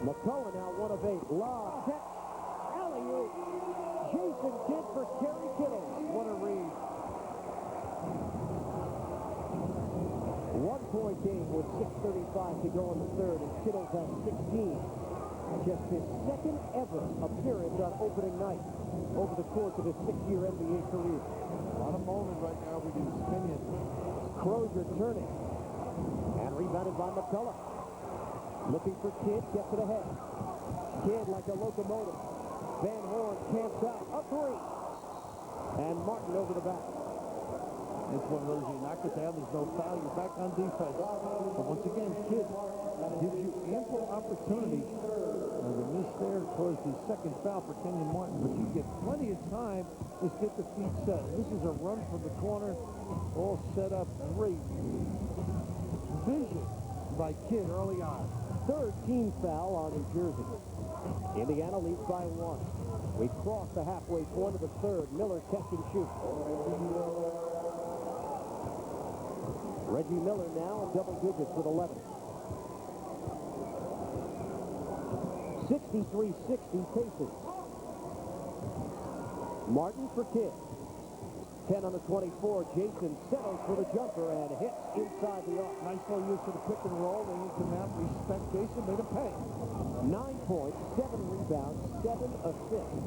McCullough now 1 of 8. Lob, catch, alley-oop. Jason Kidd for Kerry Kittle. What a read. 1-point game with 6:35 to go in the third, and Kittle's at 16. Just his second ever appearance on opening night over the course of his 6-year NBA career. A lot of moaning right now with his opinion. Crozier turning. And rebounded by McCullough. Looking for Kidd, gets it ahead. Kidd like a locomotive. Van Horn camps out. A 3. And Martin over the back. It's one of those, you knock it down, there's no foul, you're back on defense. But once again, Kidd gives you ample opportunity. The miss there caused the second foul for Kenyon Martin, but you get plenty of time to get the feet set. This is a run from the corner, all set up. Great vision by Kidd early on. Third team foul on New Jersey. Indiana leads by 1. We cross the halfway point of the third. Miller catch and shoot. Reggie Miller now in double digits with 11. 63-60 Pacers. Martin for Kidd. 10 on the 24. Jason settles for the jumper and hits inside the arc. Nice little use of the pick and roll. They need to mount respect. Jason made him pay. 9 points, 7 rebounds, 7 assists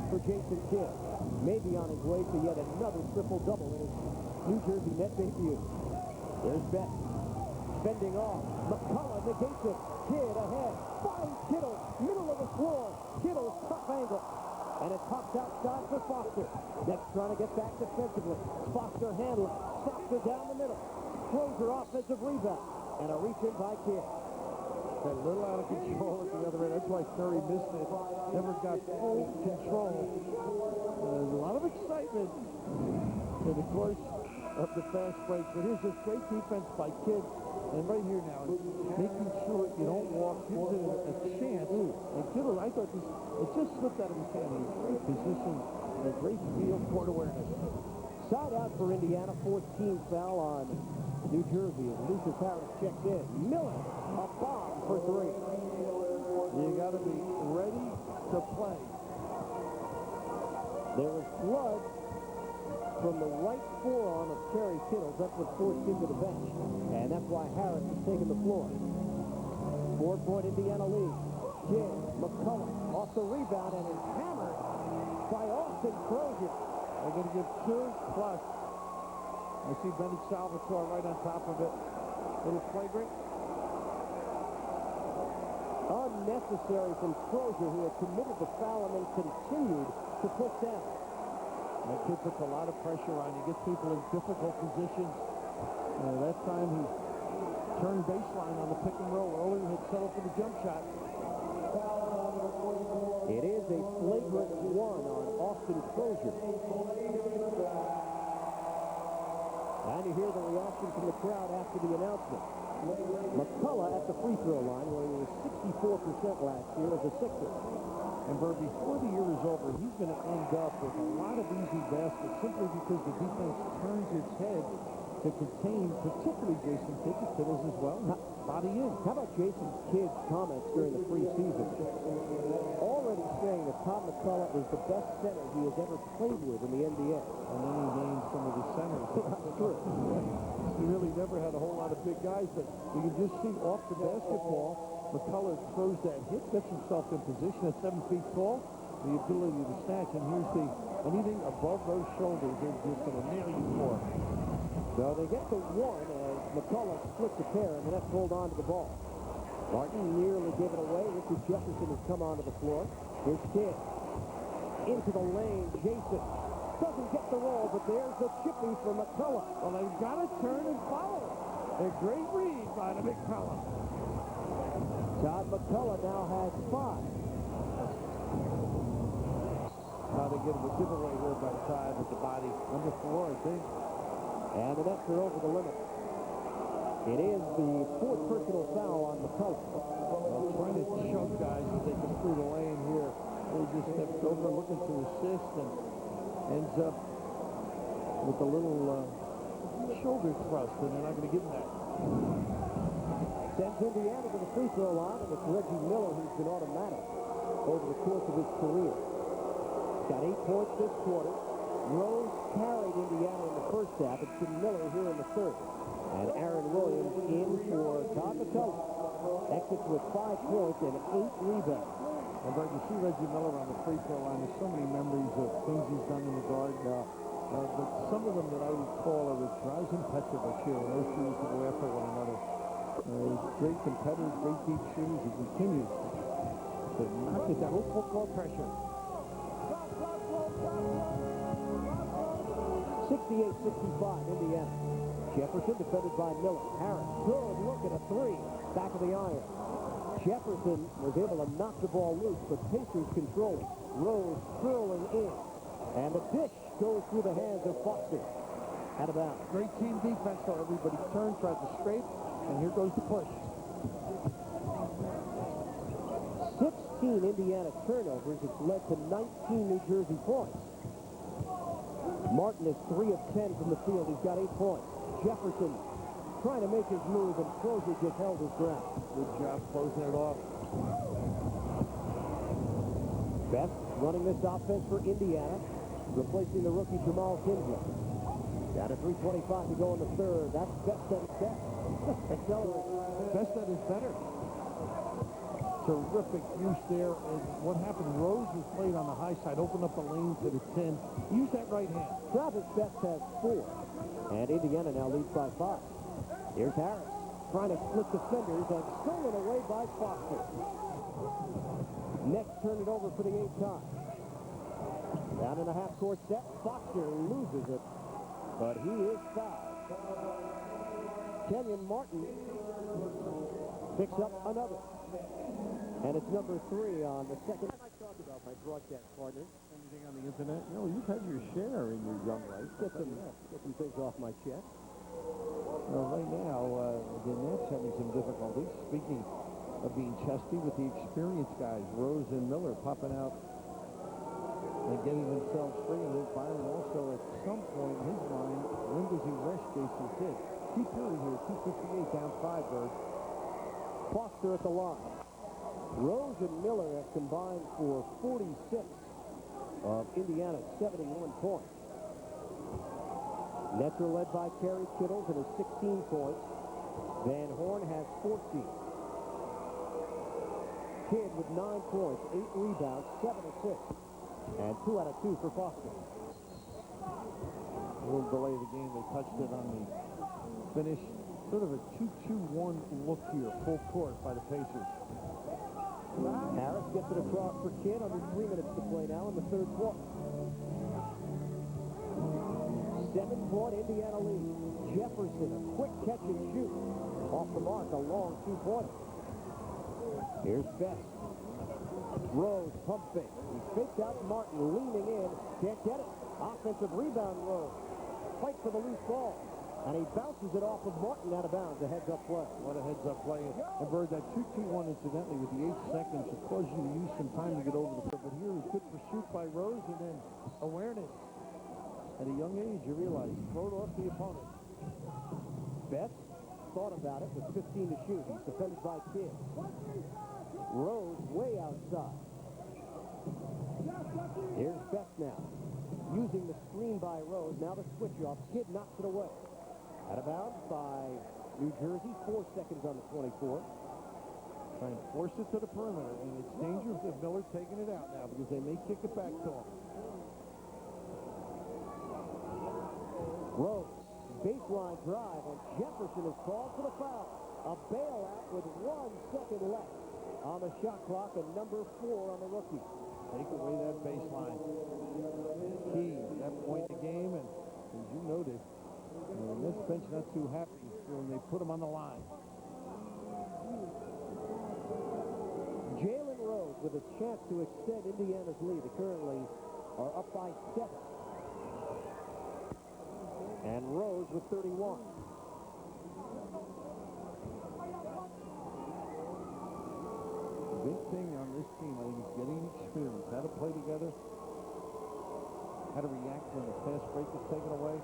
for Jason Kidd. Maybe on his way to yet another triple-double in his New Jersey net debut. There's Beck. Fending off. McCullough negates it. Kidd ahead. Finds Kittle. Middle of the floor. Kittle's tough angle. And it pops outside for Foster. Next trying to get back defensively. Foster handling. Foster down the middle. Crozier offensive rebound. And a reach in by Kidd. A little out of control at the other end. That's why Curry missed it. Never got full control. There's a lot of excitement in the course of the fast break. But here's this great defense by Kidd. And right here now, making sure you don't walk, gives it a chance. And Kittle, I thought it just slipped out of his hand. Great position, a great field court awareness. Side out for Indiana, 14 foul on New Jersey. As Lucius Harris checked in. Miller, a bomb for 3. You got to be ready to play. There was blood from the right forearm of Kerry Kittle. That's what forced him to the bench. And that's why Harris is taking the floor. 4-point Indiana lead. Kidd, McCullough off the rebound and is hammered by Austin Crozier. They're going to give 2+. I see Benny Salvatore right on top of it. Little flagrant. Unnecessary from Crozier, who had committed the foul and then continued to push down. That kid puts a lot of pressure on you, gets people in difficult positions. That time he turned baseline on the pick and roll. Earlier he'd settle for the jump shot. It is a flagrant 1 on Austin Crozier. And you hear the reaction from the crowd after the announcement. McCullough at the free throw line, where he was 64% last year as a Sixer. And Bird, before the year is over, he's going to end up with a lot of easy baskets simply because the defense turns its head to contain, particularly Jason Kidd's as well. Body in. How about Jason Kidd's comments during the preseason? Already saying that Todd McCullough is the best center he has ever played with in the NBA. And then he named some of the centers. That's true. He really never had a whole lot of big guys, but you can just see off the basketball, McCullough throws that hit, gets himself in position at 7 feet tall, the ability to snatch, and here's the anything above those shoulders, they're just going to nail you for. So they get to one as McCullough splits a pair, and the Nets hold on to the ball. Martin nearly gave it away. Richard Jefferson has come onto the floor. Here's Kidd. Into the lane. Jason doesn't get the roll, but there's the chippy for McCullough. Well, they've got to turn and follow. A great read by the big fella. Todd McCullough now has 5. Now they get him a giveaway here by Todd with the body. Number 4, I think. And the Nets are over the limit. It is the 4th personal foul on McCullough. Well, trying to choke guys as they come through the lane here. They just stepped over looking to assist and ends up with a little shoulder thrust, and they're not going to give him that. Sends Indiana to the free throw line, and it's Reggie Miller who's been automatic over the course of his career. Got 8 points this quarter. Rose carried Indiana in the first half. It's been Miller here in the third. And Aaron Williams in for Todd McCullough. Exits with 5 points and 8 rebounds. And Bert, you see Reggie Miller on the free throw line. There's so many memories of things he's done in the guard. But some of them that I recall are with Drazen Petrovic here. And those two used to go after one another. Great competitors, great deep shooters. He continues to knock it down. Full football pressure. 68-65, Indiana. Jefferson defended by Miller. Harris, good look at a 3. Back of the iron. Jefferson was able to knock the ball loose, but Pacers control it. Rose curling in. And the dish goes through the hands of Foster. Out of bounds. Great team defense, so everybody turns, tries to scrape, and here goes the push. 16 Indiana turnovers. It's led to 19 New Jersey points. Martin is 3 of 10 from the field. He's got 8 points. Jefferson trying to make his move, and Crozier just held his ground. Good job closing it off. Best running this offense for Indiana, replacing the rookie Jamal Kinsley. Down to 3:25 to go in the third. That's best at his best. Accelerate. Best at his better. Terrific use there. And what happened, Rose was played on the high side, opened up the lane to the 10. Use that right hand. Travis Best has 4. And Indiana now leads by 5. Here's Harris trying to split defenders and stolen away by Foster. Nets turn it over for the 8th time. Down in a half-court set, Foster loses it, but he is fouled. Kenyon Martin picks up another. And it's number 3 on the second. I talked about my broadcast partner. Anything on the internet? No, you've had your share in your young life. Get some things off my chest. Well, right now, the Nets having some difficulties. Speaking of being chesty with the experienced guys, Rose and Miller popping out and getting themselves free. And then Byron also, at some point in his mind, when does he rest Jason Kidd? Keep Perry here, 2:58 down 5, Bird. Foster at the line. Rose and Miller have combined for 46 of Indiana's 71 points. Nets are led by Kerry Kittles and his 16 points. Van Horn has 14. Kidd with 9 points, 8 rebounds, 7 assists, and 2 out of 2 for Foster. A little delay of the game. They touched it on the finish. Sort of a 2-2-1 look here, full court by the Pacers. Harris gets it across for Kidd. Under 3 minutes to play now in the third quarter. 7-point Indiana lead. Jefferson, a quick catch and shoot. Off the mark, a long 2-pointer. Here's Best. Rose, pump fake. He faked out Martin, leaning in. Can't get it. Offensive rebound, Rose. Fight for the loose ball. And he bounces it off of Martin out of bounds. A heads-up play. What a heads-up play. And Bird, that 2-2-1, incidentally, with the 8 seconds, it caused you to use some time to get over the field. But here is good pursuit by Rose, and then awareness. At a young age, you realize, throw it off the opponent. Betts thought about it with 15 to shoot. He's defended by Kidd. Rose way outside. Here's Betts now. Using the screen by Rose. Now the switch off. Kidd knocks it away. Out of bounds by New Jersey. 4 seconds on the 24. Trying to force it to the perimeter, and it's dangerous if Miller's taking it out now because they may kick it back to him. Rose, baseline drive, and Jefferson is called for the foul. A bailout with 1 second left on the shot clock, and number 4 on the rookie. Take away that baseline. Key at that point in the game, and as you noted, this bench not too happy when they put him on the line. Jalen Rose with a chance to extend Indiana's lead. They currently are up by 7. And Rose with 31. The big thing on this team, I think, is getting experience. How to play together. How to react when the fast break is taken away.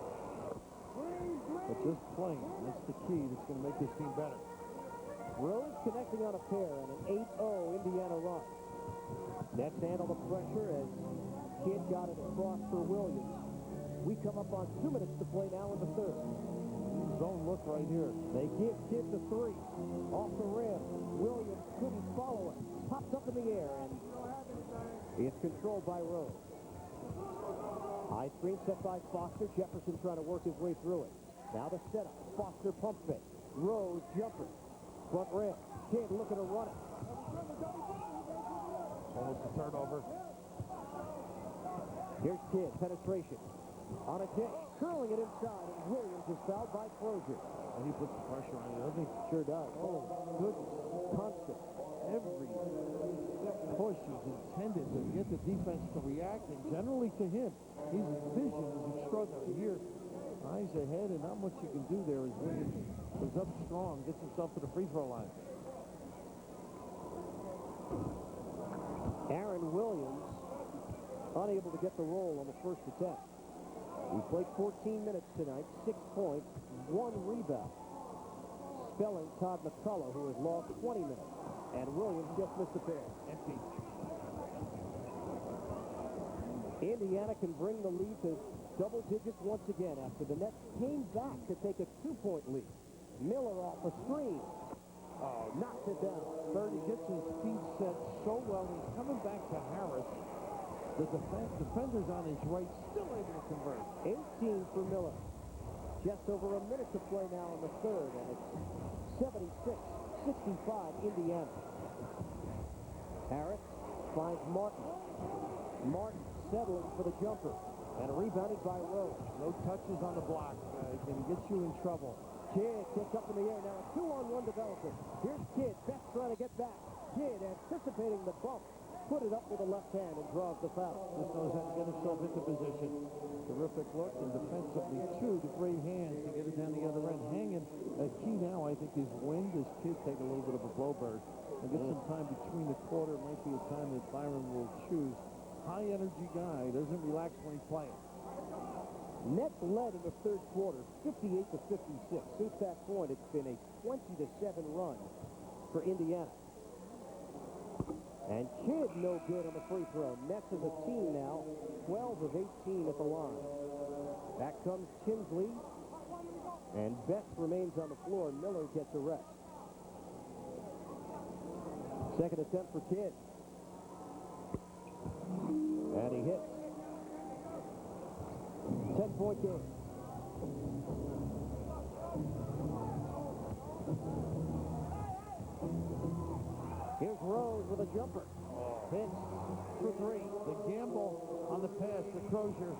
But just playing, that's the key that's going to make this team better. Rose connecting on a pair and an 8-0 Indiana run. Nets handle the pressure as Kidd got it across for Williams. We come up on 2 minutes to play now in the third. Zone look right here. They give Kidd the 3. Off the rim. Williams couldn't follow it. Pops up in the air, and it's controlled by Rose. High screen set by Foster. Jefferson trying to work his way through it. Now the setup. Foster pump fake. Rose jumper. Front rim. Kidd looking to run it. Almost a turnover. Here's Kidd. Penetration. On a dish. Curling it inside, and Williams is fouled by Crozier. And he puts the pressure on you, doesn't he? Sure does. Oh, goodness. Constant. Every push is intended to get the defense to react, and generally to him. His vision is extraordinary. Here, eyes ahead, and not much you can do there as Williams goes up strong, gets himself to the free throw line. Aaron Williams unable to get the roll on the first attempt. He played 14 minutes tonight, 6 points, 1 rebound. Spelling Todd McCullough, who has lost 20 minutes. And Williams just missed a pair. Empty. Indiana can bring the lead to double digits once again after the Nets came back to take a 2-point lead. Miller off a screen. Oh, knocks it down. Bernie gets his feet set so well. He's coming back to Harris. The defenders on his right still able to convert. 18 for Miller. Just over a minute to play now in the third, and it's 76-65 Indiana. Harris finds Martin. Martin settling for the jumper, and rebounded by Rose. No touches on the block. Can get you in trouble. Kidd gets up in the air now. A 2-on-1 development. Here's Kidd. Betts trying to get back. Kidd anticipating the bump. Put it up with the left hand and draws the foul. Just knows how to get himself into position. Terrific look, and defensively, too, the great hands to get it down the other end. Hanging. A key now, I think, is when does Kidd take a little bit of a blowbird and get some time between the quarter. Might be a time that Byron will choose. High-energy guy. Doesn't relax when he's playing. Nets led in the third quarter, 58-56. Since that point, it's been a 20-7 run for Indiana. And Kidd no good on the free throw. Nets as a team now, 12 of 18 at the line. Back comes Tinsley. And Betts remains on the floor. Miller gets a rest. Second attempt for Kidd. And he hits. 10-point game. Here's Rose with a jumper. Pinch for 3. The gamble on the pass to Crozier,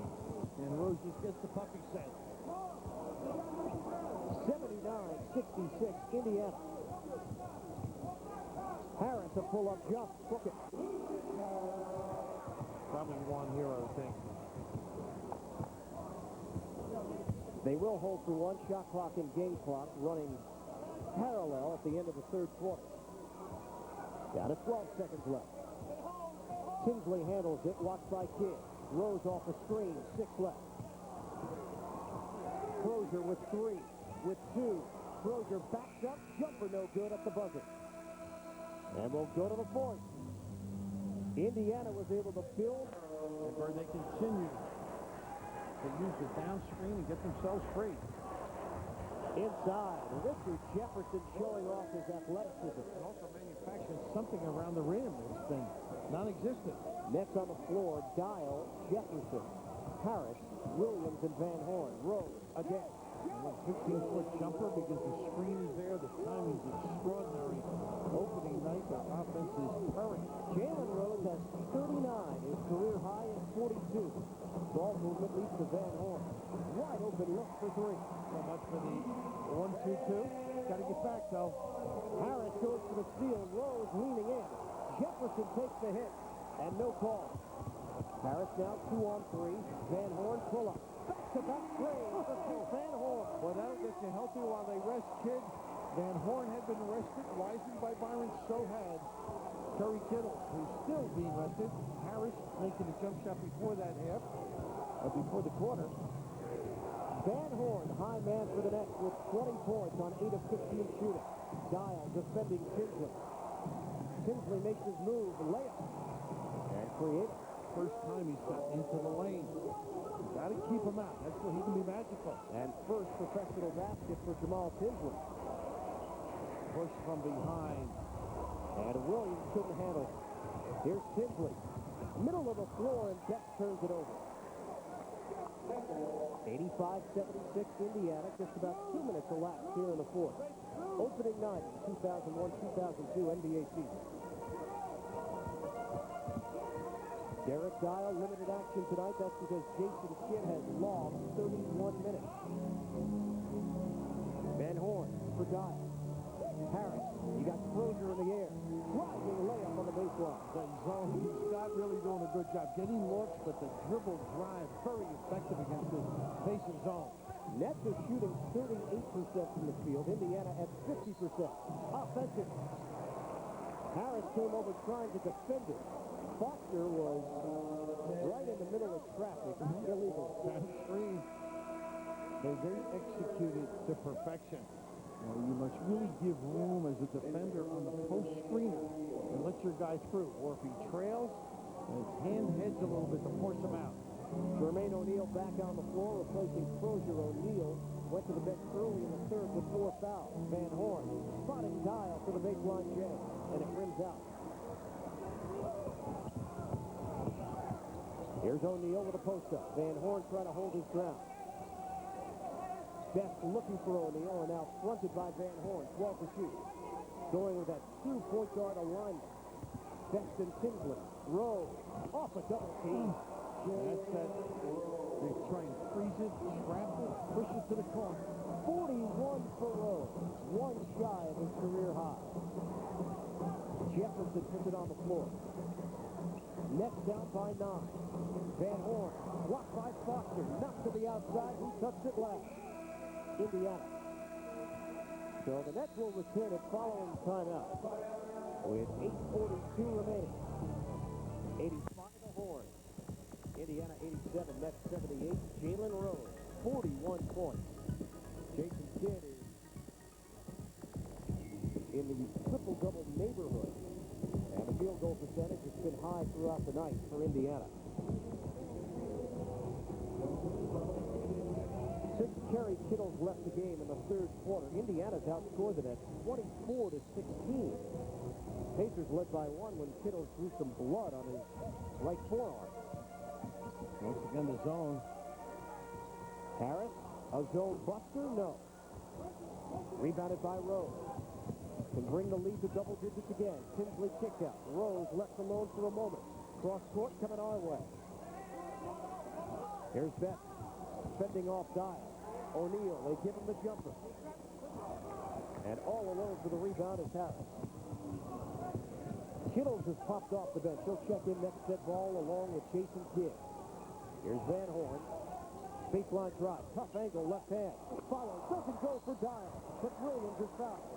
and Rose just gets the puppy scent. 79-66, Indiana. Harris, a pull-up jump. Book it. Probably one here, I would think. They will hold for 1 shot clock and game clock running parallel at the end of the third quarter. Down to 12 seconds left. Tinsley handles it, watched by Kidd. Rose off the screen, 6 left. Crozier with 3. with 2. Crozier backs up. Jumper no good at the buzzer. And we'll go to the 4th. Indiana was able to build. And where they continue to use the down screen and get themselves free. Inside, Richard Jefferson showing off his athleticism. And also manufacturing something around the rim that's been non-existent. Nets on the floor, Dial, Jefferson, Harris, Williams, and Van Horn. Rose again. And a 15-foot jumper because the screen is there. The timing's extraordinary. Opening night, their offense is purring. Jalen Rose has 39, his career high is 42. Ball movement leads to Van Horn. Wide open look for 3. So much for the 1-2-2. Got to get back, though. Harris goes for the steal. Rose leaning in. Jefferson takes the hit. And no call. Harris now 2 on 3. Van Horn pull up. Back-to-back trade for Van Horn. Well, that'll get you healthy while they rest kids. Van Horn had been rested wisely by Byron. So had Curry Kittle, who's still being rested. Harris making a jump shot before that half, before the quarter. Van Horn, high man for the Nets with 20 points on 8 of 15 shooting. Dial defending Tinsley. Tinsley makes his move, layup, and creative. First time he's got into the lane. Got to keep him out. That's where he can be magical. And first professional basket for Jamal Tinsley. Push from behind. And Williams couldn't handle it. Here's Tinsley. Middle of the floor, and Beck turns it over. 85-76 Indiana. Just about 2 minutes elapsed here in the 4th. Opening night, 2001-2002 NBA season. Derek Dial, limited action tonight. That's because Jason Kidd has logged 31 minutes. Van Horn for Dial. Harris, you got Crozier in the air. Rising layup on the baseline. The zone, Scott really doing a good job. Getting looks, but the dribble drive, very effective against the basic zone. Nets are shooting 38% from the field. Indiana at 50%. Offensive. Harris came over trying to defend it. Foster was right in the middle of traffic. Illegal. That screen, they executed to perfection. You must really give room as a defender on the post screener and let your guy through. Or if he trails, his hand heads a little bit to force him out. Jermaine O'Neal back on the floor, replacing Crozier. O'Neal went to the bench early in the 3rd with 4 fouls. Van Horn spotting Dial for the baseline jam, and it rims out. Here's O'Neal with a post-up. Van Horn trying to hold his ground. Best looking for O'Neal, and now fronted by Van Horn. 12 to shoot. Going with that 2-point guard alignment. Best and Tinsley. Rose off a double team. That's that. They try and freeze it, trap it, push it to the corner. 41 for Rose. 1 shy of his career high. Jefferson puts it on the floor. Nets down by 9. Van Horn blocked by Foster. Knocked to the outside. Who touched it last? Indiana. So the Nets will return it following timeout with 8:42 remaining. 85 to Horn. Indiana 87, Nets 78. Jalen Rose, 41 points. Jason Kidd is in the triple-double neighborhood. And the field goal percentage has been high throughout the night for Indiana. 6 Kerry Kittles left the game in the 3rd quarter. Indiana's outscored the Nets 24 to 16. Pacers led by 1 when Kittles drew some blood on his right forearm. Once again, the zone. Harris, a zone buster? No. Rebounded by Rose. Can bring the lead to double digits again. Tinsley kicked out. Rose left alone for a moment. Cross court coming our way. Here's Beck. Fending off Dial. O'Neal, they give him the jumper. And all alone for the rebound is Harris. Kittles has popped off the bench. He'll check in next set ball along with Jason Kidd. Here's Van Horn. Baseline drive. Tough angle, left hand. Follow. Doesn't go for Dial. But Williams is fouled.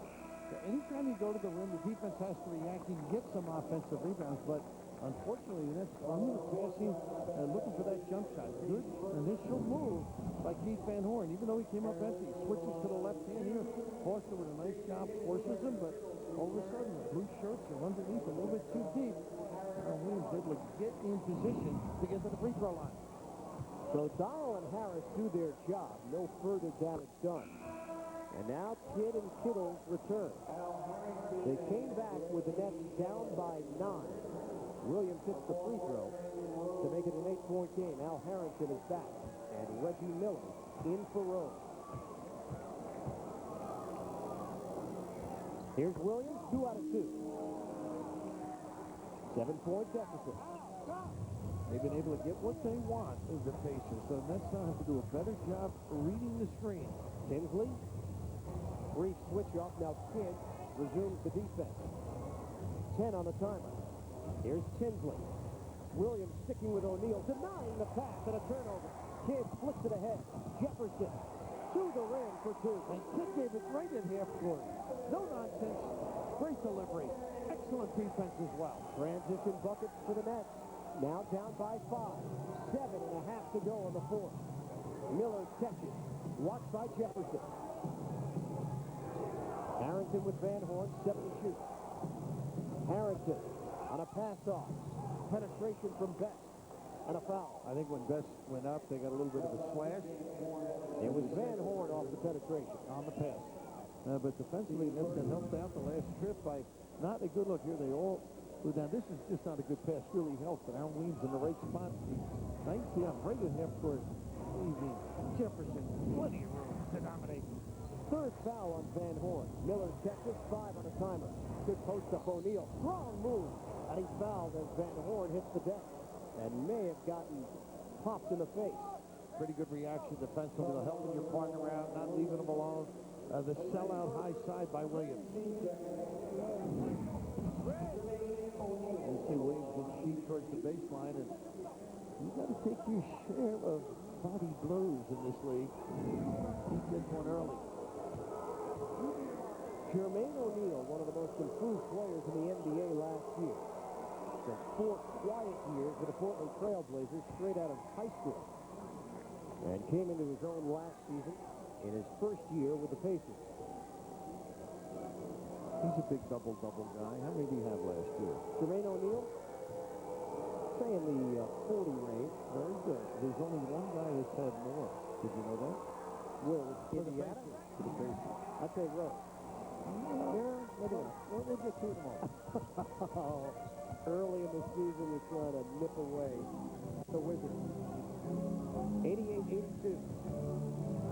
Anytime you go to the rim, the defense has to react. You can get some offensive rebounds, but Unfortunately, that's under passing and looking for that jump shot. Good initial move by Keith Van Horn. Even though he came up empty, switches to the left hand here. Foster with a nice job forces him, but all of a sudden the blue shirts are underneath a little bit too deep. Williams able to get in position to get to the free throw line. So Darrell and Harris do their job. No further damage done. And now Kidd and Kittle return. They came back with the Nets down by 9. Williams hits the free throw to make it an 8-point game. Al Harrington is back. And Reggie Miller in for Rose. Here's Williams, 2 out of 2. 7-point deficit. They've been able to get what they want as the Pacers, so the Nets now have to do a better job reading the screen. Tinsley, brief switch off. Now Kidd resumes the defense. 10 on the timer. Here's Tinsley. Williams sticking with O'Neal, denying the pass and a turnover. Kidd flicks it ahead. Jefferson to the rim for 2. And Kidd gave it right at half court. No nonsense. Great delivery. Excellent defense as well. Transition buckets for the Nets. Now down by 5. 7.5 to go on the fourth. Miller catches. Watched by Jefferson. Harrington with Van Horn, 7 to shoot. Harrington on a pass-off. Penetration from Best. And a foul. I think when Best went up, they got a little bit of a slash. It was Van Horn off the penetration. On the pass. But defensively, Nets got helped out the last trip by not a good look here. They all go down. This is just not a good pass. Really helped. But Aaron Williams in the right spot. Nice job. Right at half court. Easy. Jefferson. Plenty of room to dominate. Third foul on Van Horn. Miller catches. 5 on the timer. Good post up O'Neal. Strong move. And he's fouled as Van Horn hits the deck. And may have gotten popped in the face. Pretty good reaction defensively. Helping your partner out. Not leaving him alone. The sellout high side by Williams. You see Williams will shoot towards the baseline, and you got to take your share of body blows in this league. He gets one early. Jermaine O'Neal, one of the most improved players in the NBA last year. So 4 quiet years with the Portland Trail Blazers straight out of high school. And came into his own last season in his first year with the Pacers. He's a big double-double guy. How many did he have last year? Jermaine O'Neal, say in the 40 range. Very good. There's only one guy that's had more. Did you know that? Will For the Indiana? Pacers. For the Pacers. I'd say Rose. Yeah, maybe not. We'll get to them all. Early in the season, we're trying to nip away the Wizards. 88-82.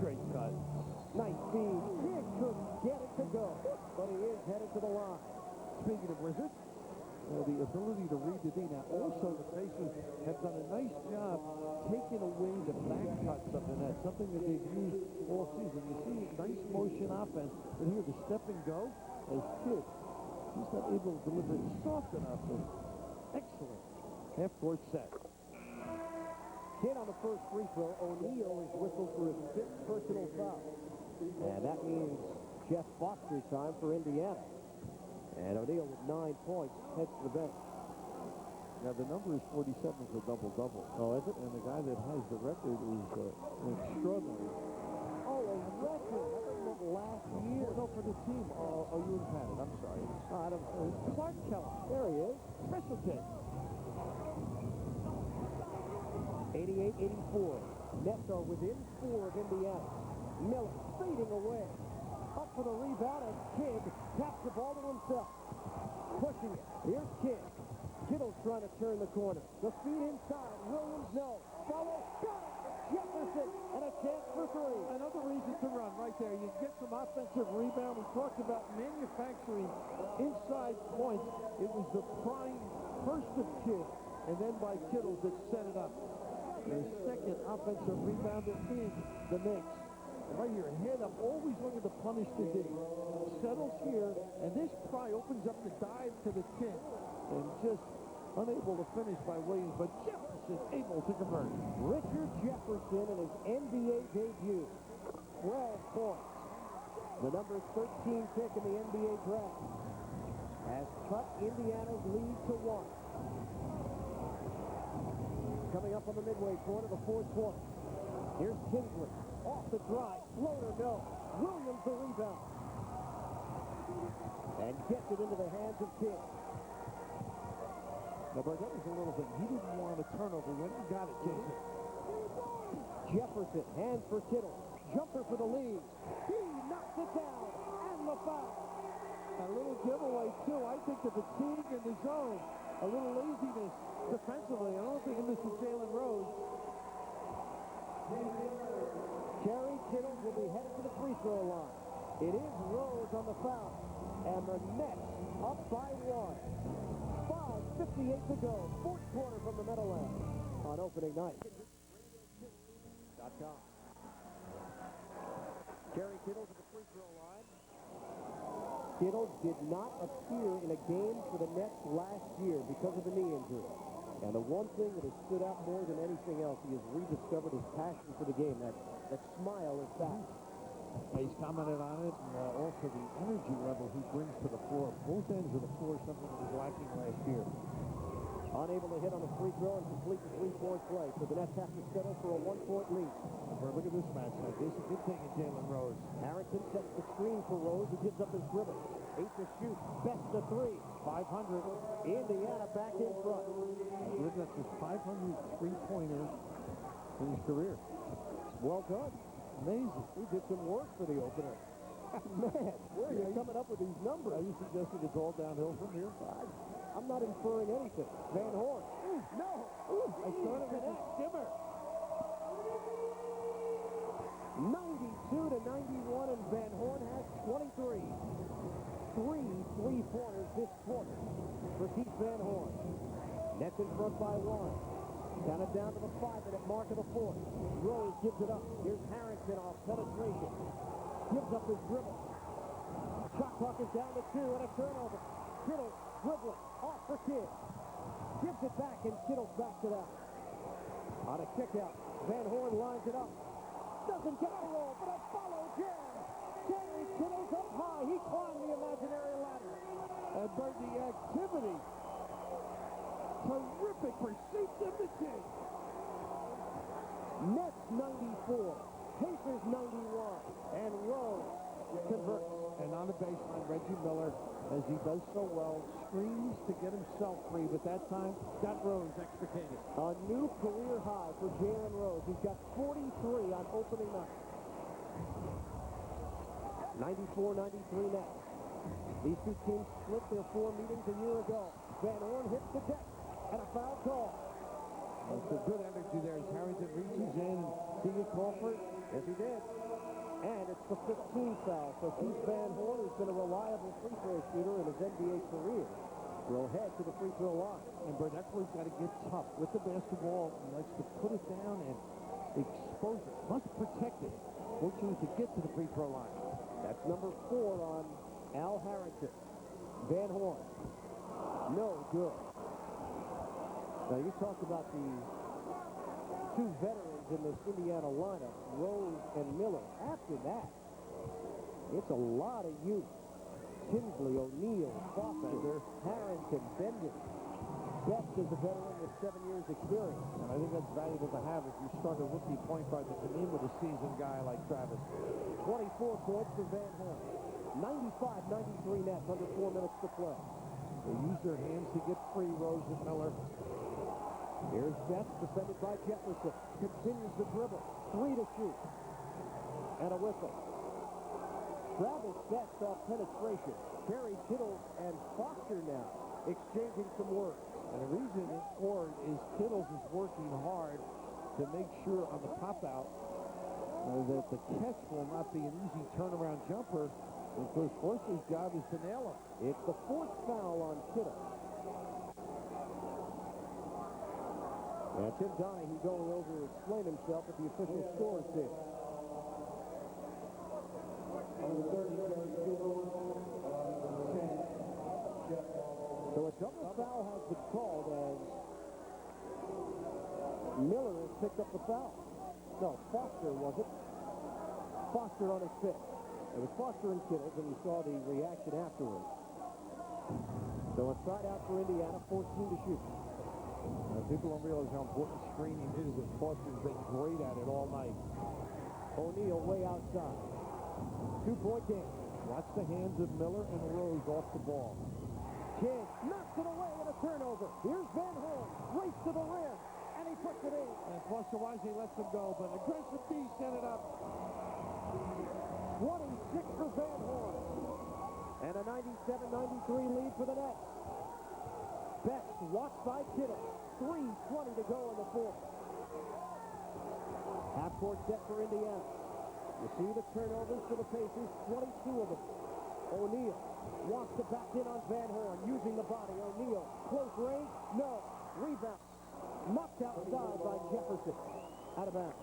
Great cut. Nice feed. Kidd could get it to go, but he is headed to the line. Speaking of Wizards, the ability to read the D. Now, also, the Pacers have done a nice job taking away the back cuts of the net, something that they've used all season. You see nice motion offense, but here the step and go as Kidd. He's not able to deliver it soft enough. Excellent half-court set. Kidd on the first free throw. O'Neal is whistled for his 5th personal foul. And that means Jeff Foster's time for Indiana. And O'Neal with 9 points heads to the bench. Now, the number is 47 for double-double. Oh, is it? And the guy that has the record is extraordinary. Oh, a record. I thought you meant last year. No, for the team. Oh, you would have had it. I'm sorry. I don't know. Clark Keller. There he is. Special kid. 88-84. Nets are within 4 of Indiana. Miller fading away. Up for the rebound, and Kidd taps the ball to himself. Pushing it. Here's Kidd. Kittle's trying to turn the corner. The feed inside. Williams, no. Follow. Got it. Jefferson, and a chance for 3. Another reason to run right there. You get some offensive rebound. We talked about manufacturing inside points. It was the prime first of Kidd, and then by Kittle that set it up. The second offensive rebounder in the Knicks. Right here, head up, always looking to punish the D. Settles here, and this try opens up the dive to the 10. And just unable to finish by Williams, but Jefferson able to convert. Richard Jefferson in his NBA debut. 12 points. The number 13 pick in the NBA draft has cut Indiana's lead to 1. coming up on the midway point of the fourth quarter. Here's Kinsley. Off the drive. Floater, no. Williams the rebound. And gets it into the hands of Kidd. Now, Bert, that was a little thing. He didn't want a turnover when he got it, Jason. Jefferson, hands for Kittle. Jumper for the lead. He knocks it down. And the foul. A little giveaway, too. I think the fatigue in the zone, a little laziness defensively. I don't think this is Jalen Rose. Jerry Kittle will be headed to the free throw line. It is Rose on the foul. And the Nets up by 1. 5:58 to go. Fourth quarter from the Meadowlands on opening night. .com. Jerry Kittle to the free throw line. Kittle did not appear in a game for the Nets last year because of the knee injury. And the one thing that has stood out more than anything else, he has rediscovered his passion for the game. That smile is back. He's commented on it, and also the energy level he brings to the floor. Both ends of the floor, something that was lacking last year. Unable to hit on the free throw and complete the three-point play. So the Nets have to settle for a one-point lead. Look at this match. Jason, good thing in Jalen Rose. Harrington sets the screen for Rose, who gives up his dribble. 8 to shoot. Best of 3. 500. Indiana back in front. He's got his 500 three-pointer in his career. Well done. Amazing. He did some work for the opener. Man, where are you coming up with these numbers? Are you suggesting it's all downhill from here? I'm not inferring anything. Van Horn. Ooh, no. Ooh, I started with a skimmer. 92 to 91, and Van Horn has 23. 3 3-pointers this quarter for Keith Van Horn. Nets in front by 1. Count it down to the 5-minute mark of the fourth. Rose gives it up. Here's Harrington off penetration. Gives up his dribble. Shot clock is down to 2 and a turnover. Kittle dribbling off for Kidd. Gives it back and Kittle backs it out. On a kick out, Van Horn lines it up. Doesn't get the roll, but a follow jam. Jerry Kittle's up high. He climbed the imaginary ladder. And Bert, the activity. Terrific pursuit of the kick. Nets 94. Pacers 91. And Rose converts. And on the baseline, Reggie Miller, as he does so well, screams to get himself free, but that time got Rose extricated. A new career high for Jalen Rose. He's got 43 on opening night. 94-93 Nets. These two teams split their 4 meetings a year ago. Van Horn hits the deck and a foul call. It's a good energy there as Harrington reaches in and see it call for it. Yes, he did. And it's the 15th foul. So Keith Van Horn, who's been a reliable free throw shooter in his NBA career, will head to the free throw line. And Bert, that's where he's got to get tough with the basketball. He likes to put it down and expose it. Must protect it. Fortunate to get to the free throw line. That's number 4 on Al Harrington. Van Horn. No good. Now, you talked about the 2 veterans in this Indiana lineup, Rose and Miller. After that, it's a lot of youth. Tinsley, O'Neal, Foster, Harrington, Bender. Best is a veteran with 7 years experience. And I think that's valuable to have if you start a rookie point guard that can in with a seasoned guy like Travis. 24 points for Van Horn. 95-93 Nets under 4 minutes to play. They use their hands to get free, Rose and Miller. Here's Betts, defended by Jefferson. Continues the dribble. 3 to shoot. And a whistle. Travis Betts off penetration. Terry Kittle and Foster now exchanging some words. And the reason it's scored is Kittles is working hard to make sure on the pop-out that the catch will not be an easy turnaround jumper. Because Foster's job is to nail him. It's the 4th foul on Kittle. And Tim Donahue going over to explain himself at the official scores table. So a double foul has been called as Miller has picked up the foul. No, Foster was it. Foster on his fifth. It was Foster and Kittles, and you saw the reaction afterwards. So a side out for Indiana, 14 to shoot. People don't realize how important screening is, and Foster's been great at it all night. O'Neal way outside. 2-point game. Watch the hands of Miller and Rose off the ball. Kidd knocks it away and a turnover. Here's Van Horn. Race to the rim. And he puts it in. And Foster wisely lets him go, but aggressive D set it up. 26 for Van Horn. And a 97-93 lead for the Nets. Best watched by Kittle. 3:20 to go in the fourth. Half-court set for Indiana. You see the turnovers for the Pacers, 22 of them. O'Neal wants to back in on Van Horn, using the body. O'Neal, close range, no. Rebound. Knocked outside by Jefferson. Out of bounds.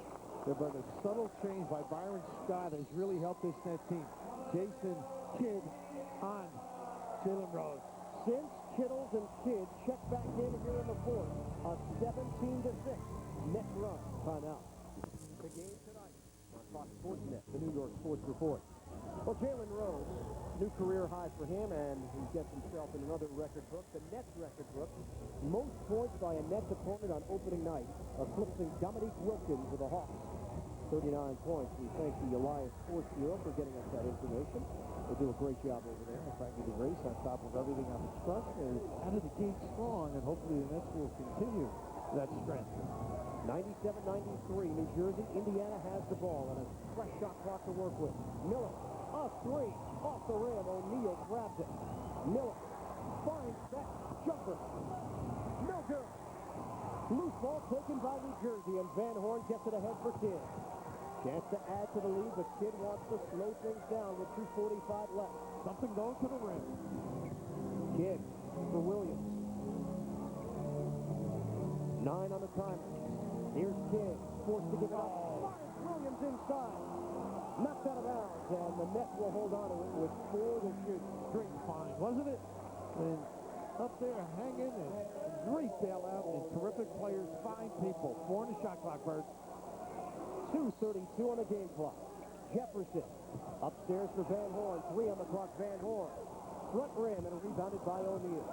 Yeah, but a subtle change by Byron Scott has really helped this net team. Jason Kidd on Jalen Rose. Since Kittles and Kidd check back in here in the fourth, a 17-6 net run. Timeout. The game tonight on Fox Sports Net, the New York Sports Report. Well, Jalen Rose, new career high for him, and he gets himself in another record book, the Nets record book. Most points by a Nets opponent on opening night, eclipsing Dominique Wilkins of the Hawks. 39 points. We thank the Elias Sports Bureau for getting us that information. They do a great job over there. And Frankie DeGrace on top of everything on the front is Out of the gate strong, and hopefully the Nets will continue that strength. 97-93, New Jersey. Indiana has the ball and a fresh shot clock to work with. Miller, a three, off the rim. O'Neal grabs it. Miller finds that jumper. No good. Loose ball taken by New Jersey, and Van Horn gets it ahead for Kidd. Chance to add to the lead, but Kidd wants to slow things down with 2:45 left. Something going to the rim. Kidd for Williams. 9 on the timer. Here's Kidd, forced to give it up. Fires Williams inside. Knocked out of bounds, and the Nets will hold on to it with 4 to shoot. Great find, wasn't it? And up there, hanging, and great bailout, and terrific players, fine people. 4 on the shot clock, Bert. 2:32 on the game clock. Jefferson upstairs for Van Horn. 3 on the clock, Van Horn. Front rim and rebounded by O'Neal.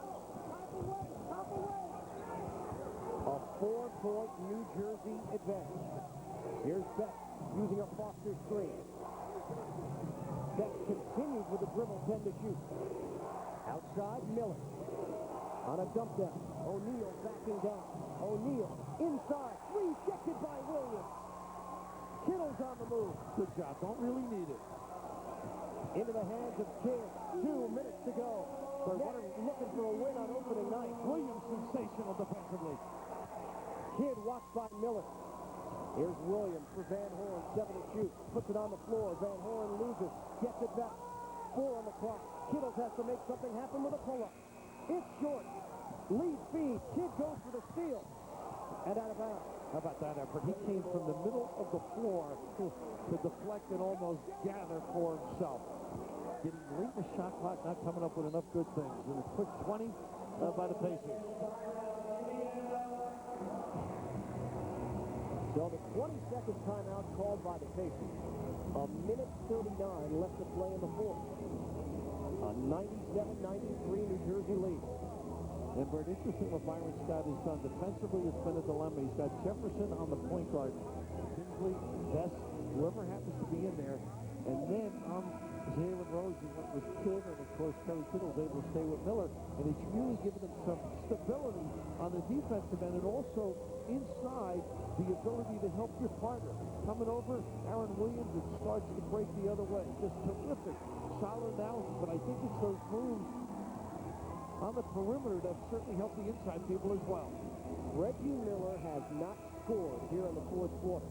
A 4-point New Jersey advantage. Here's Beck using a Foster screen. Beck continues with the dribble, 10 to shoot. Outside, Miller. On a dump down. O'Neal backing down. O'Neal inside. Rejected by Williams. Kittle's on the move. Good job. Don't really need it. Into the hands of Kidd. 2 minutes to go. Nets looking for a win on opening night. Williams sensational defensively. Kidd watched by Miller. Here's Williams for Van Horn. 7 to shoot. Puts it on the floor. Van Horn loses. Gets it back. 4 on the clock. Kittles has to make something happen with a pull-up. It's short. Lead feed. Kidd goes for the steal. And out of bounds. How about that effort? He came from the middle of the floor to deflect and almost gather for himself. Getting late in the shot clock, not coming up with enough good things. And a quick 20 by the Pacers. So the 22nd timeout called by the Pacers. A minute 39 left to play in the fourth. A 97-93 New Jersey lead. And Bert, interesting what Byron Scott has done. Defensively, it's been a dilemma. He's got Jefferson on the point guard. Tinsley, Best, whoever happens to be in there. And then on Jalen Rose, he went with Kidd, and of course, Terry Kittle was able to stay with Miller. And it's really given them some stability on the defensive end, and also inside the ability to help your partner. Coming over, Aaron Williams, it starts to break the other way. Just terrific, solid analysis, but I think it's those moves on the perimeter that certainly helped the inside people as well. Reggie Miller has not scored here in the fourth quarter.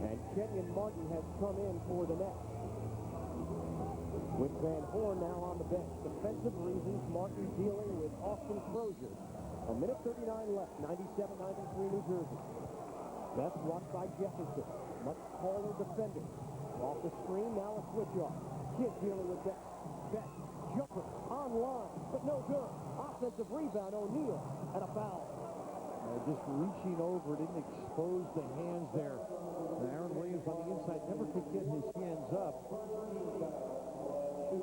And Kenyon Martin has come in for the Nets. With Van Horn now on the bench. Defensive reasons, Martin dealing with Austin Crozier. A minute 39 left, 97-93 New Jersey. Best watched by Jefferson. Much taller defender. Off the screen, now a switch off. Kidd dealing with Beck. Beck. Jumper online, but no good. Offensive rebound, O'Neal, and a foul. Just reaching over, didn't expose the hands there. Aaron Williams on the inside never could get his hands up.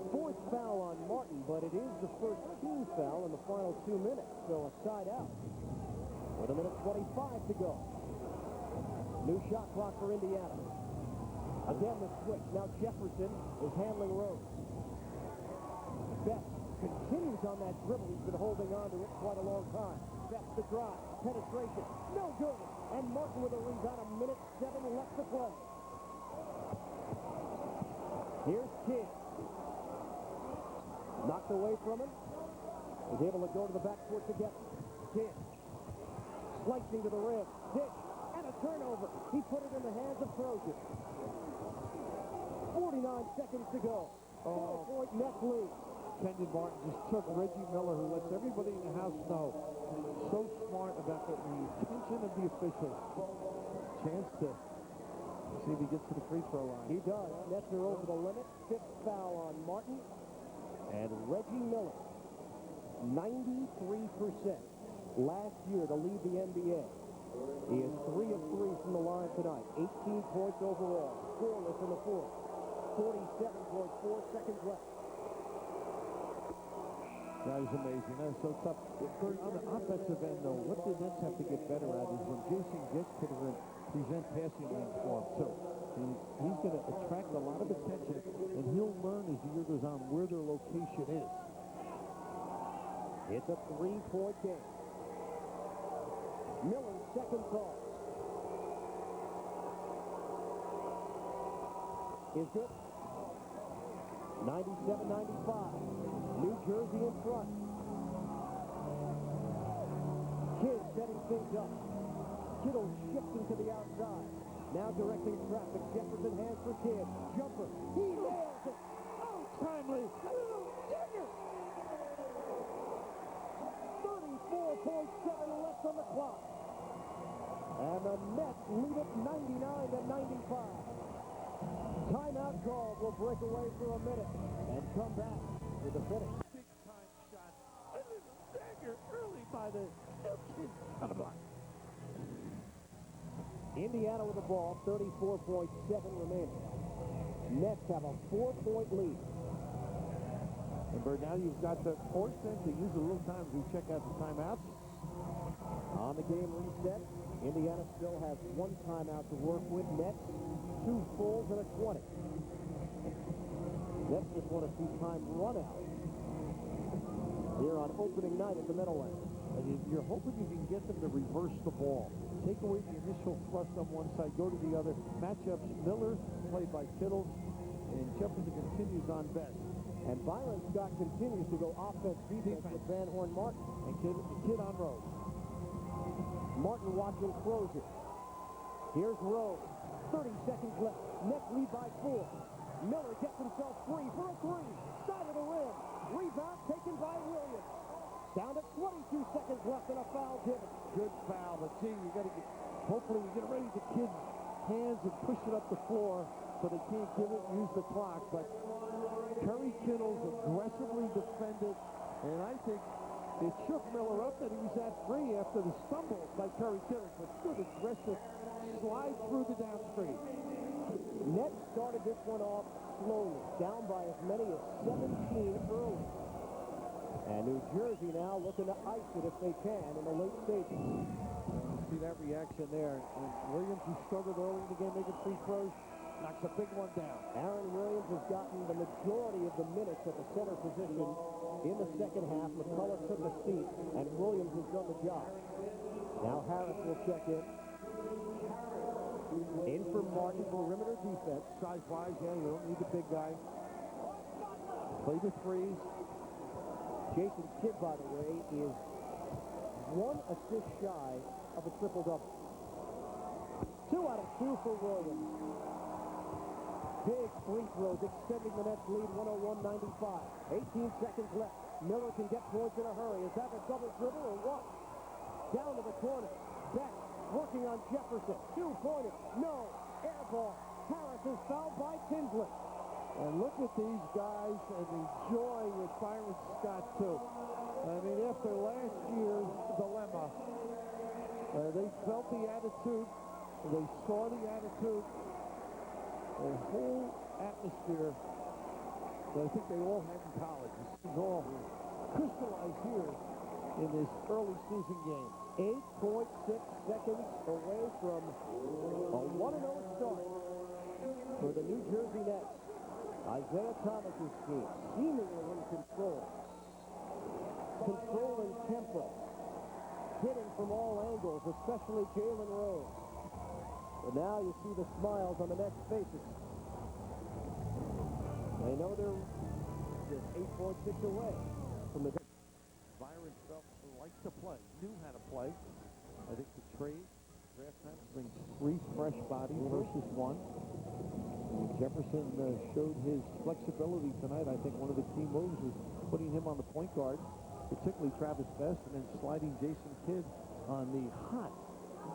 Fourth foul on Martin, but it is the first team foul in the final 2 minutes, so a side out. With 1:25 to go. New shot clock for Indiana. Again, the switch. Now Jefferson is handling Rose. Best continues on that dribble. He's been holding on to it quite a long time. Best the drive. Penetration. No good. And Martin with a rebound. 1:07 left to play. Here's Kidd. Knocked away from him. He's able to go to the backcourt together. Kidd. Slicing to the rim. Dish. And a turnover. He put it in the hands of Trojan. 49 seconds to go. 4-point net lead. Kenyon Martin just took Reggie Miller, who lets everybody in the house know. So smart about the attention of the officials. Chance to see if he gets to the free throw line. He does. Nets are over the limit. 5th foul on Martin. And Reggie Miller, 93% last year to lead the NBA. He is 3 of 3 from the line tonight. 18 points overall. Scoreless in the fourth. 47.4 seconds left. That is amazing. That is so tough. On the offensive end, though, what the Nets have to get better at is when Jason gets to the rim, present passing lanes for him, too. He's going to attract a lot of attention, and he'll learn as the year goes on where their location is. It's a 3-point game. Miller's second call is good. 97-95. New Jersey in front. Kidd setting things up. Kittle shifting to the outside. Now directing traffic. Jefferson hands for Kidd. Jumper. He nails it. Oh, timely. Digger. 34.7 left on the clock. And the Nets lead it 99-95. Timeout call. Will break away for a minute and come back with the finish. Big time shot. A little dagger early by the kid on the block. Indiana with the ball, 34.7 remaining. Nets have a 4-point lead. Remember, now you've got the force them to use a little time to check out the timeouts. On the game reset, Indiana still has 1 timeout to work with. Nets, 2 fulls and a 20. Nets just want to see time run out here on opening night at the Meadowlands. And you're hoping you can get them to reverse the ball. Take away the initial thrust on one side, go to the other. Matchups, Miller, played by Kittle, and Jefferson continues on best. And Byron Scott continues to go offense-defense with Van Horn Martin. And Kidd on Rose. Martin watching Crozier. Here's Rose. 30 seconds left. Nets lead by 4. Miller gets himself free for a 3. Side of the rim. Rebound taken by Williams. Down to 22 seconds left and a foul given. Good foul, but gee, you got to get, hopefully we get ready to Kidd's hands and push it up the floor so they can't give it and use the clock. But Curry Kittles aggressively defended, and I think it shook Miller up that he was at free after the stumble by Curry Kittles. But good aggressive slide through the downstream. Nets started this one off slowly, down by as many as 17 early. And New Jersey now looking to ice it if they can in the late stages. See that reaction there. And Williams, who struggled early in the game making free throws, knocks a big one down. Aaron Williams has gotten the majority of the minutes at the center position in the second half. McCullough took a seat, and Williams has done the job. Now Harris will check in. In for Martin, perimeter defense. Size-wise, yeah, you don't need the big guy. Play the threes. Jason Kidd, by the way, is 1 assist shy of a triple-double. 2 out of 2 for Williams. Big free throws extending the Nets lead 101-95. 18 seconds left. Miller can get points in a hurry. Is that a double dribble or what? Down to the corner. Beck working on Jefferson. 2-pointer. No. Air ball. Harris is fouled by Tinsley. And look at these guys and the joy with Byron Scott, too. I mean, after last year's dilemma, they felt the attitude. They saw the attitude. The whole atmosphere that I think they all had in college. This is all crystallized here in this early season game. 8.6 seconds away from a 1-0 start for the New Jersey Nets. Isaiah Thomas's team seemingly in control. Control and tempo. Hitting from all angles, especially Jalen Rose. But now you see the smiles on the Nets' faces. They know they're just 8.6 away from the... Byron felt liked to play, knew how to play. I think the trade, draft time, brings 3 fresh bodies versus 1. And Jefferson showed his flexibility tonight. I think one of the key moves was putting him on the point guard, particularly Travis Best, and then sliding Jason Kidd on the hot,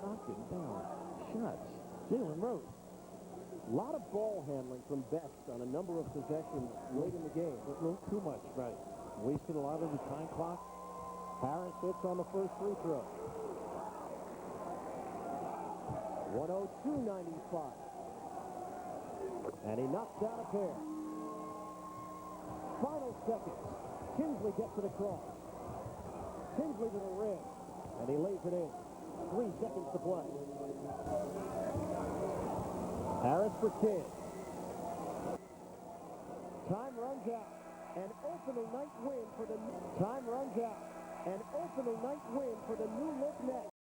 knocking down shots. Jalen Rose. A lot of ball handling from Best on a number of possessions late in the game. A little too much, right. Wasted a lot of the time clock. Harris hits on the first free throw. 102.95. And he knocks down a pair. Final seconds. Tinsley gets it across. Tinsley to the rim. And he lays it in. 3 seconds to play. Harris for Kidd. Time runs out. An opening night win for the... Time runs out. An opening night win for the New Look Nets.